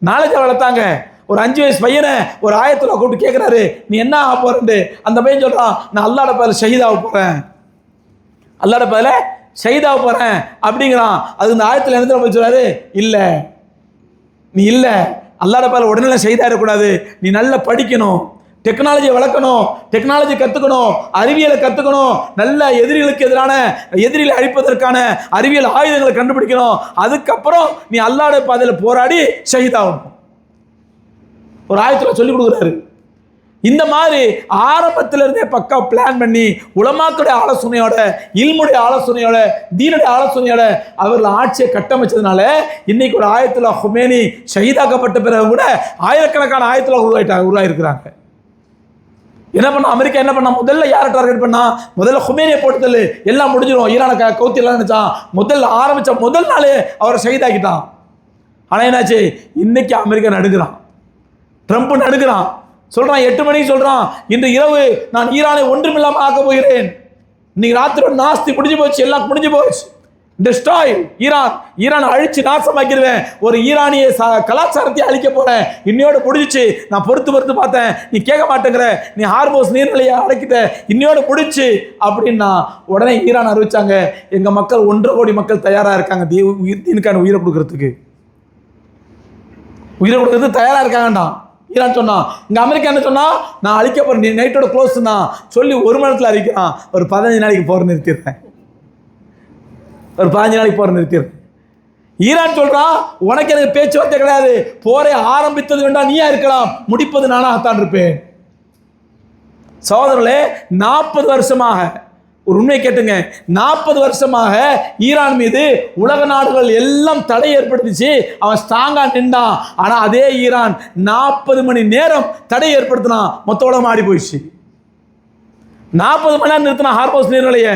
நாலேஜை வளர்த்தாங்க. ஒரு 5 வயசு பையனை ஒரு ஆயத்துல கூப்பிட்டு கேட்குறாரு, நீ என்ன ஆக போறேன்னு. அந்த பையன் சொல்றான், நான் அல்லாஹ்வோட பேரில் ஷஹீதாக போறேன், அல்லாஹ்வோட பேரில் ஷஹீதாக போறேன் அப்படிங்கிறான். அது இந்த ஆயத்தில் என்ன போய் சொல்றாரு, இல்லை நீ இல்லை அல்லாஹ்வோட பேரில் உடனே ஷஹீதாயிடக்கூடாது, நீ நல்லா படிக்கணும், டெக்னாலஜியை வளர்க்கணும், டெக்னாலஜி கற்றுக்கணும், அறிவியலை கற்றுக்கணும், நல்ல எதிரிகளுக்கு எதிரான எதிரிகளை அழிப்பதற்கான அறிவியல் ஆயுதங்களை கண்டுபிடிக்கணும், அதுக்கப்புறம் நீ அல்லாஹ்வோட பாதையில் போராடி ஷஹீதாகணும். ஒரு ஆயத்தில் சொல்லிக் கொடுக்குறாரு. இந்த மாதிரி ஆரம்பத்திலிருந்தே பக்கா பிளான் பண்ணி உலமாக்களுடைய ஆலோசனையோட, இல்முடைய ஆலோசனையோட, தீனுடைய ஆலோசனையோட அவர்கள் ஆட்சியை கட்டமைச்சதுனால இன்னைக்கு ஒரு ஆயத்துல்லா ஹுமேனி ஷஹீதாக்கப்பட்ட பிறகு கூட ஆயிரக்கணக்கான ஆயத்துல்லா உருவாயிருக்கிறாங்க. என்ன பண்ணா அமெரிக்கா, என்ன பண்ணா, முதல்ல யாரை டார்கெட் பண்ணா, முதல்ல ஹுமேனியை போட்டதில்லை, எல்லாம் முடிஞ்சிடும், ஈரானை கவுத்தி எல்லாம் நினைச்சான். முதல்ல ஆரம்பித்த முதல் நாளே அவரை ஷஹீதாக்கிட்டான். ஆனால் என்னாச்சு, இன்னைக்கு அமெரிக்கா நடுங்கிறான், ட்ரம்ப் நடுக்கிறான், சொல்றான் 8 மணிக்கு சொல்றான், இன்று இரவு நான் ஈரானை ஒன்றுமில்லாமல் ஆக்க போகிறேன், இன்னைக்கு ராத்திரி நாஸ்தி முடிஞ்சு போச்சு, எல்லாம் முடிஞ்சு போச்சு, டெஸ்ட்ராய் ஈரான் அழிச்சு நாசமாக்கிடுவேன், ஒரு ஈரானிய கலாச்சாரத்தை அழிக்க போறேன், இன்னையோட முடிஞ்சிச்சு, நான் பொறுத்து பார்த்தேன், நீ கேட்க மாட்டேங்கிற, நீ ஹார்மோஸ் நீர்நிலையை அடைக்கிட்ட, இன்னையோட முடிச்சு அப்படின்னா உடனே ஈரான் அறிவிச்சாங்க, எங்க மக்கள் 1.5 கோடி மக்கள் தயாரா இருக்காங்க தீனுக்கான உயிரை கொடுக்கறதுக்கு தயாரா இருக்காங்கண்டான். ஈரான் சொன்னான். இங்கே அமெரிக்கா என்ன சொன்னா, நான் அழிக்க போறேன், நீ நைட்டோட க்ளோஸ் தான் சொல்லி 1 மணி நேரத்தில் அழிக்கிறான். ஒரு 15 நாளைக்கு போற நிறுத்திடுறேன், ஒரு 15 நாளைக்கு போற நிறுத்திடுறேன். ஈரான் சொல்றான், உனக்கு எனக்கு பேச்சுவார்த்தை கிடையாது, போரை ஆரம்பித்தது வேண்டாம் நீயா இருக்கலாம், முடிப்பது நானாகத்தான் இருப்பேன். சகோதரர்களே, 40 வருஷமாக ஒரு உண்மை கேட்டுங்க, 40 வருஷமாக ஈரான் மீது உலக நாடுகள் எல்லாம் தடை ஏற்படுத்திச்சு, அவன் ஸ்ட்ராங்கா நின்றான். ஆனா அதே ஈரான் 40 மணி நேரம் தடை ஏற்படுத்தினா மொத்த உலகம் ஆடி போயிடுச்சு. 40 மணி நேரம் நிறுத்தினா ஹார்மோஸ் நீர்நிலையை,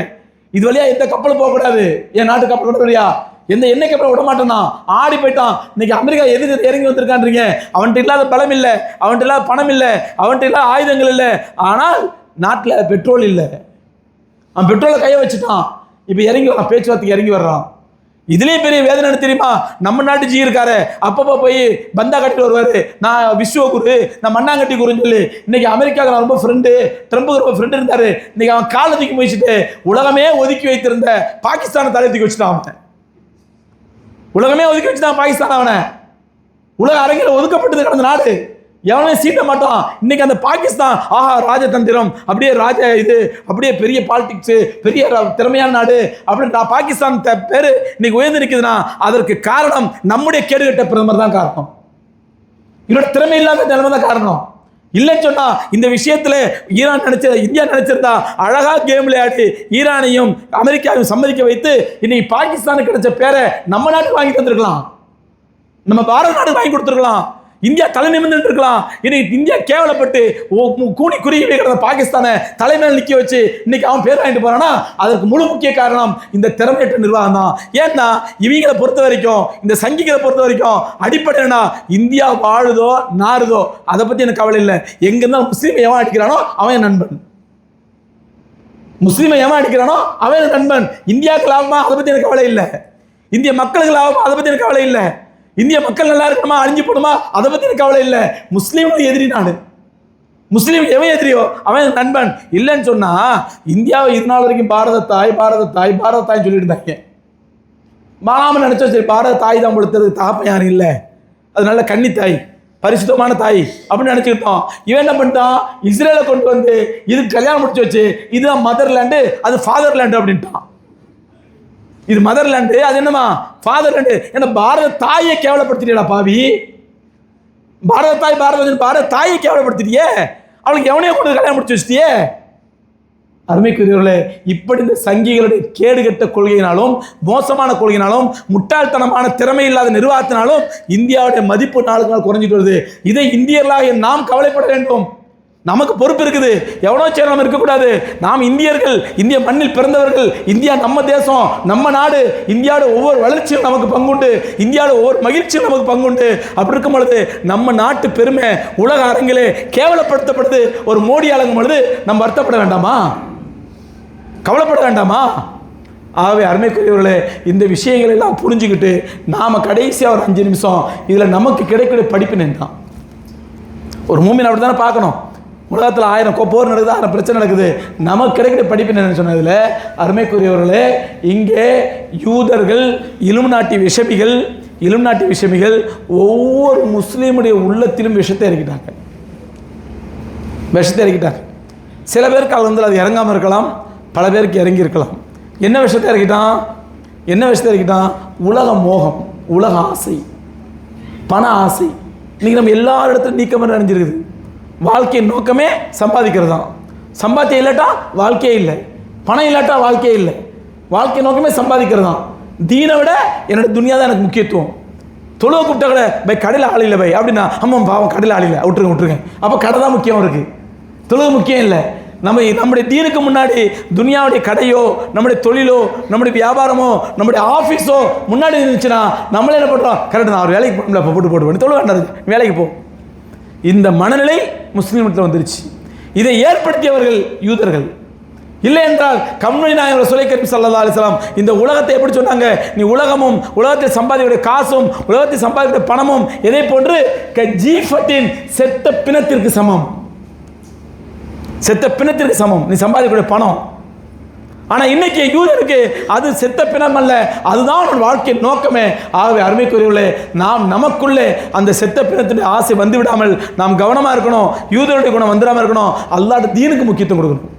இது வழியா எந்த கப்பலும் போகக்கூடாது, என் நாட்டு கப்பல் வழியா எந்த எண்ணெய் கப்பலை விட மாட்டேன்னா ஆடி போயிட்டான். இன்னைக்கு அமெரிக்கா எதுக்கு இறங்கி வந்திருக்கான்றீங்க, அவன்கிட்ட இல்லாத பலம் இல்லை, அவன்கிட்ட இல்லாத பணம் இல்லை, அவன்கிட்ட இல்லாத ஆயுதங்கள் இல்லை, ஆனால் நாட்டில் பெட்ரோல் இல்லை, அவன் பெட்ரோலை கையை வச்சுட்டான். இப்போ இறங்கி வரான், பேச்சுவார்த்தைக்கு இறங்கி வர்றான். இதுலேயே பெரிய வேதனை தெரியுமா, நம்ம நாட்டு ஜி இருக்காரு, அப்பப்போ போய் பந்தா கட்டிட்டு வருவாரு, நான் விஸ்வகுரு, நான் மண்ணாங்கட்டி குருன்னு சொல்லி. இன்னைக்கு அமெரிக்காவுக்கு நான் ரொம்ப ஃப்ரெண்டு, ட்ரம்புக்கு ரொம்ப ஃப்ரெண்டு இருந்தாரு. இன்னைக்கு அவன் காலை தூக்கி முடிச்சுட்டு உலகமே ஒதுக்கி வைத்திருந்த பாகிஸ்தானை தலை தூக்கி வச்சுட்டான். அவன் உலகமே ஒதுக்கி வச்சுட்டான் பாகிஸ்தான். அவனை உலக அரங்கில் ஒதுக்கப்பட்டது கடந்த நாடு, எவனே சீட்ட மாட்டான். இன்னைக்கு அந்த பாகிஸ்தான் ஆஹா ராஜதந்திரம், அப்படியே இது அப்படியே பெரிய பாலிடிக்ஸ், பெரிய திறமையான நாடு அப்படின்னு பாகிஸ்தான் பேரு இன்னைக்கு உயர்ந்து நிற்குதுன்னா அதற்கு காரணம் நம்முடைய கேடுகட்ட பிரதமர் தான் காரணம், இவரோட திறமை இல்லாத நிலைமை தான் காரணம். இல்லைன்னு சொன்னா இந்த விஷயத்துல இந்தியா நினைச்சிருந்தா அழகா கேம் விளையாடி ஈரானையும் அமெரிக்காவையும் சம்மதிக்க வைத்து இன்னைக்கு பாகிஸ்தானுக்கு கிடைச்ச பேரை நம்ம நாட்டுக்கு வாங்கி தந்திருக்கலாம், நம்ம பாரத நாடு வாங்கி கொடுத்துருக்கலாம், இந்தியா தலை நிமிர்ந்து இருக்கலாம். இன்னைக்கு இந்தியா கேவலப்பட்டு கூனி குறுகி வைக்கிற பாகிஸ்தானை தலைமையில் நிற்க வச்சு இன்னைக்கு அவன் பேர் வாங்கிட்டு போறானா அதற்கு முழு முக்கிய காரணம் இந்த திறமையற்ற நிர்வாகம் தான். ஏன்னா இவங்களை பொறுத்த வரைக்கும், இந்த சங்கிகளை பொறுத்த வரைக்கும் அடிப்படை என்ன, இந்தியா வாழுதோ நாறுதோ அதை பத்தி எனக்கு கவலை இல்லை, எங்க இருந்தாலும் முஸ்லீமை எவன் அடிக்கிறானோ அவன் நண்பன், முஸ்லீமை எவன் அடிக்கிறானோ அவன் நண்பன். இந்தியாவுக்கு லாபமா அதை பத்தி எனக்கு கவலை இல்லை, இந்திய மக்களுக்கு லாபமா அதை பத்தி எனக்கு கவலை இல்லை, இந்திய மக்கள் நல்லா இருக்கணுமா அழிஞ்சு போடுமா அதை பத்தி எனக்கு கவலை இல்லை. முஸ்லீம் எதிரி நாடு, முஸ்லீம் எவன் எதிரியோ அவன் நண்பன். இல்லைன்னு சொன்னா இந்தியாவை இது நாள் வரைக்கும் பாரத தாய் பாரத தாய் பாரத தாய் சொல்லிட்டு இருந்தாங்க. மாறாமல் நினைச்சோம் சரி பாரத தாய் தான் கொடுத்தது, தகப்பன் யாரும் இல்லை, அது நல்ல கன்னி தாய், பரிசுத்தமான தாய் அப்படின்னு நினைச்சுக்கிட்டோம். இவன் என்ன பண்ணிட்டான், இஸ்ரேலை கொண்டு வந்து இதுக்கு கல்யாணம் முடிச்சு வச்சு இதுதான் மதர்லேண்டு அது ஃபாதர்லேண்டு அப்படின்ட்டான். இது மதர்லேண்டு அது என்னமா ஃபாதர்லேண்டு. ஏன்னா பாரத தாயை கேவலப்படுத்திட்டியா பாவி, பாரத தாயை கேவலப்படுத்திட்டியே, அவளுக்கு எவனையோ கொண்டு கல்யாணம் முடிச்சு வச்சிட்டியே. அருமைக்குரியவர்களே, இப்படி இந்த சங்கிகளுடைய கேடுகட்ட கொள்கையினாலும் மோசமான கொள்கையினாலும் முட்டாள்தனமான திறமை இல்லாத நிர்வாகத்தினாலும் இந்தியாவுடைய மதிப்பு நாளுக்கு நாள் குறைஞ்சிட்டு வருது. இதை இந்தியர்களாக நாம் கவலைப்பட வேண்டும். நமக்கு பொறுப்பு இருக்குது. எவனோ சேரம் இருக்கக்கூடாது. நாம் இந்தியர்கள், இந்திய மண்ணில் பிறந்தவர்கள். இந்தியா நம்ம தேசம், நம்ம நாடு. இந்தியாவோட ஒவ்வொரு வளர்ச்சியும் நமக்கு பங்குண்டு, இந்தியாவோட ஒவ்வொரு மகிழ்ச்சியும் நமக்கு பங்குண்டு. அப்படி இருக்கும் பொழுது நம்ம நாட்டு பெருமை உலக அரங்கிலே கேவலப்படுத்தப்படுது. ஒரு மோடி அடங்கும் பொழுது நம்ம வருத்தப்பட வேண்டாமா? கவலைப்பட வேண்டாமா? ஆகவே அருமைக்குரியவர்களே, இந்த விஷயங்கள் எல்லாம் புரிஞ்சுக்கிட்டு நாம் கடைசியாக ஒரு 5 நிமிஷம் இதில் நமக்கு கிடைக்கக்கூடிய படிப்பினை தான். ஒரு மூமின் அப்படி தானே பார்க்கணும். உலகத்தில் 1000 போர் நடக்குது, 1000 பிரச்சனை நடக்குது. நமக்கு கிடைக்கிற படிப்பினை என்னன்னு சொன்னதில் அருமைக்குரியவர்களே, இங்கே யூதர்கள், இலுமினாட்டி விஷமிகள் ஒவ்வொரு முஸ்லீமுடைய உள்ளத்திலும் விஷத்தை இறக்கிட்டாங்க. சில பேருக்கு அது இறங்காமல் இருக்கலாம், பல பேருக்கு இறங்கி இருக்கலாம். என்ன விஷயத்தை இறக்கிட்டான்? உலக மோகம், உலக ஆசை, பண ஆசை. இன்றைக்கி நம்ம எல்லா இடத்துலையும் நீக்கமாக நினைஞ்சிருக்குது. வாழ்க்கையின் நோக்கமே சம்பாதிக்கிறது தான். சம்பாத்தியம் இல்லாட்டா வாழ்க்கையே இல்லை, பணம் இல்லாட்டா வாழ்க்கையே இல்லை. வாழ்க்கை நோக்கமே சம்பாதிக்கிறது தான். தீனை விட என்னோட துனியா தான் எனக்கு முக்கியத்துவம். தொழுவ கூப்பிட்ட கடை பை கடையில் ஆள் இல்லை பை அப்படின்னா, அம்மா பாவம் கடையில் ஆள் இல்லை, விட்டுருங்க. அப்போ கடை தான் முக்கியம் இருக்குது, தொழுவு முக்கியம் இல்லை. நம்முடைய தீனுக்கு முன்னாடி துனியாவுடைய கடையோ, நம்முடைய தொழிலோ, நம்முடைய வியாபாரமோ, நம்முடைய ஆஃபீஸோ முன்னாடி இருந்துச்சுன்னா நம்மளே என்ன பண்ணுறோம்? கரெக்டு தான், அவர் வேலைக்கு போகல, போட்டு தொழில் வேண்டாது, வேலைக்கு போ. இந்த மனநிலை முஸ்லீம்கிட்ட வந்துருச்சு. இதை ஏற்படுத்தியவர்கள் யூதர்கள். இல்லை என்றால் கம்முனி நாயகம் ரசூலுல்லாஹி கரீம் ஸல்லல்லாஹு அலைஹி வஸல்லம் இந்த உலகத்தை எப்படி சொன்னாங்க? நீ உலகமும் உலகத்தில் சம்பாதிக்கக்கூடிய காசும் உலகத்தில் சம்பாதிக்கக்கூடிய பணமும் எதை போன்று ஜீஃபத்தின் செத்த பிணத்திற்கு சமம். நீ சம்பாதிக்கக்கூடிய பணம். ஆனால் இன்னைக்கு யூதருக்கு அது செத்த பிணம் அல்ல, அதுதான் அவன் வாழ்க்கையின் நோக்கமே. ஆகவே அருமைக்குரியவர்களே, நாம் நமக்குள்ளே அந்த செத்த பிணத்தின் ஆசை வந்து விடாமல் நாம் கவனமாக இருக்கணும். யூதருடைய குணம் வந்துடாமல் இருக்கணும். அல்லாஹ்வுடைய தீனுக்கு முக்கியத்துவம் கொடுக்கணும்.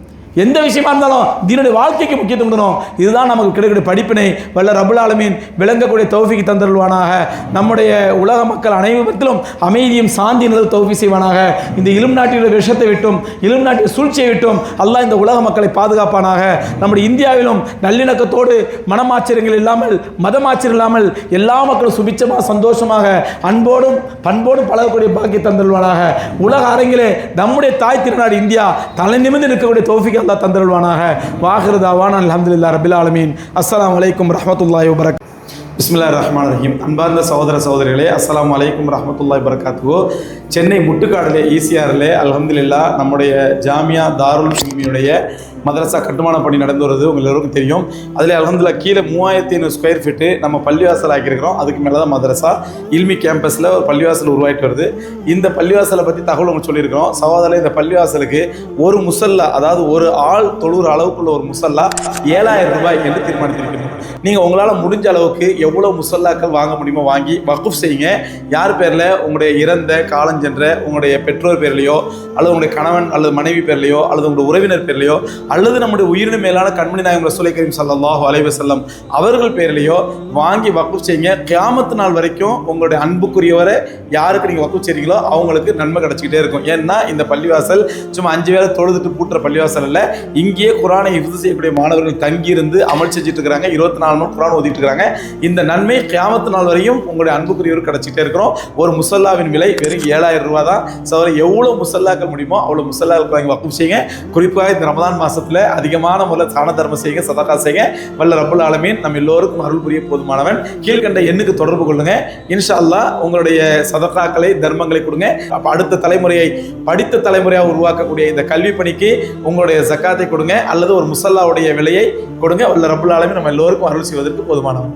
எந்த விஷயமா இருந்தாலும் தீனுடைய வாழ்க்கைக்கு முக்கியத்துவம் கொடுக்கணும். இதுதான் நமக்கு கிடைக்கக்கூடிய படிப்பினை. வல்ல ரப்புல் ஆலமீன் விளங்கக்கூடிய தௌஃபீக் தந்தருள்வானாக. நம்முடைய உலக மக்கள் அனைவரிடத்திலும் அமைதியும் சாந்தி நிலவு தௌஃபீக் செய்வானாக. இந்த இலுமினாட்டியுடைய விஷத்தை விட்டும், இலுமினாட்டிய சூழ்ச்சியை விட்டும் அல்லாஹ் இந்த உலக மக்களை பாதுகாப்பானாக. நம்முடைய இந்தியாவிலும் நல்லிணக்கத்தோடு, மனமாச்சரியங்கள் இல்லாமல், மதமாச்சரியம் இல்லாமல் எல்லா மக்களும் சுபிச்சமாக, சந்தோஷமாக, அன்போடும் பண்போடும் பழகக்கூடிய பாக்கிய தந்தருள்வானாக. உலக அரங்கிலே நம்முடைய தாய் திருநாடு இந்தியா தலை நிமிர்ந்து நிற்கக்கூடிய தௌஃபீக் அல்லாஹ் தந்தருள்வானாக. வாஹிரு தஅவானா அல்ஹம்துலில்லாஹி ரப்பில் ஆலமீன். அஸ்ஸலாமு அலைக்கும் வரஹ்மத்துல்லாஹி வபரகாத்துஹு. பிஸ்மில்லாஹிர் ரஹ்மானிர் ரஹீம். அன்பார்ந்த சகோதரர்களே, அஸ்ஸலாமு அலைக்கும் வரஹ்மத்துல்லாஹி வபரகாத்துஹு. சென்னை முட்டுக்காடிலே ஈசிஆரில் அல்ஹம்துலில்லாஹ் நம்முடைய ஜாமியா தாருல் இல்மியுடைய மதரசா கட்டுமான பணி நடந்து வருது. உங்களுக்கு எல்லாருக்கும் தெரியும். அதில் அல்ஹம்துலில்லாஹ் கீழே 3500 ஸ்கொயர் ஃபீட்டு நம்ம பள்ளிவாசல் ஆக்கியிருக்கிறோம். அதுக்கு மேலே தான் மதரசா இல்மி கேம்பஸில் ஒரு பள்ளிவாசல் உருவாகிட்டு வருது. இந்த பள்ளிவாசலை பற்றி தகவல் உங்களுக்கு சொல்லியிருக்கிறோம். சகோதரர்களே, இந்த பள்ளிவாசலுக்கு ஒரு முசல்லா, அதாவது ஒரு ஆள் தொழுகிற அளவுக்குள்ள ஒரு முசல்லா 7000 ரூபாய் என்று தீர்மானித்திருக்கிறோம். நீங்கள் உங்களால் முடிஞ்ச அளவுக்கு எவ்வளோ முசல்லாக்கள் வாங்க முடியுமோ வாங்கி வக்ஃப் செய்யுங்க. யார் பேரில்? உங்களுடைய இறந்த காலஞ்சென்ற உங்களுடைய பெற்றோர் பேர்லையோ, அல்லது உங்களுடைய கணவன் அல்லது மனைவி பேர்லையோ, அல்லது உங்களுடைய உறவினர் பேர்லையோ, அல்லது நம்முடைய உயிரினும் மேலான கண்மணி நாயகம் ரசூலுல்லாஹி கரீம் ஸல்லல்லாஹு அலைஹி வஸல்லம் அவர்கள் பேர்லையோ வாங்கி வக்ஃப் செய்யுங்க. கியாமத் நாள் வரைக்கும் உங்களுடைய அன்புக்குரியவரை யாருக்கு நீங்கள் வக்ஃப் செய்றீங்களோ அவங்களுக்கு நன்மை கிடைச்சிக்கிட்டே இருக்கும். ஏன்னா இந்த பள்ளிவாசல் சும்மா 5 வேளை தொழுதுட்டு பூட்டுற பள்ளிவாசல் இல்லை. இங்கேயே குர்ஆனை ஹிஃப்ஸ் செய்யக்கூடிய மாணவர்கள் தங்கியிருந்து அமல் செஞ்சுட்டு இருக்கிறாங்க. 24 மணி நேரம் குர்ஆன் ஓதிட்டு இருக்காங்க. இந்த நன்மை கியாமத் நாள் வரையும் உங்களுடைய அன்புக்குரியவர் கிடைச்சிக்கிட்டே இருக்கிறோம். ஒரு முசல்லாவின் விலை வெறும் 7000 ரூபாய் தான். சோதரி எவ்வளோ முசல்லாக்கள் முடியுமோ அவ்வளோ முசல்லாக்கள் வாங்கி வக்ஃப் செய்யுங்க. குறிப்பாக இந்த ரமதான் மாசத்துல அதிகமான முறையில் தான தர்மம் செய்யுங்க, சதகா செய்யுங்க. வல்ல ரப்புல் ஆலமீன் நம்ம எல்லோருக்கும் அருள் புரிய போதுமானவன். கீழ்கண்ட எண்ணுக்கு தொடர்பு கொள்ளுங்க. இன்ஷா அல்லாஹ் உங்களுடைய சதகாக்களை, தர்மங்களை கொடுங்க. அப்போ அடுத்த தலைமுறையை படித்த தலைமுறையாக உருவாக்கக்கூடிய இந்த கல்வி பணிக்கு உங்களுடைய ஜக்காத்தை கொடுங்க, அல்லது ஒரு முசல்லாவுடைய விலையை கொடுங்க. வல்ல ரப்புல் ஆலமீன் நம்ம எல்லோருக்கும் அருள் செய்வதற்கு போதுமானவன்.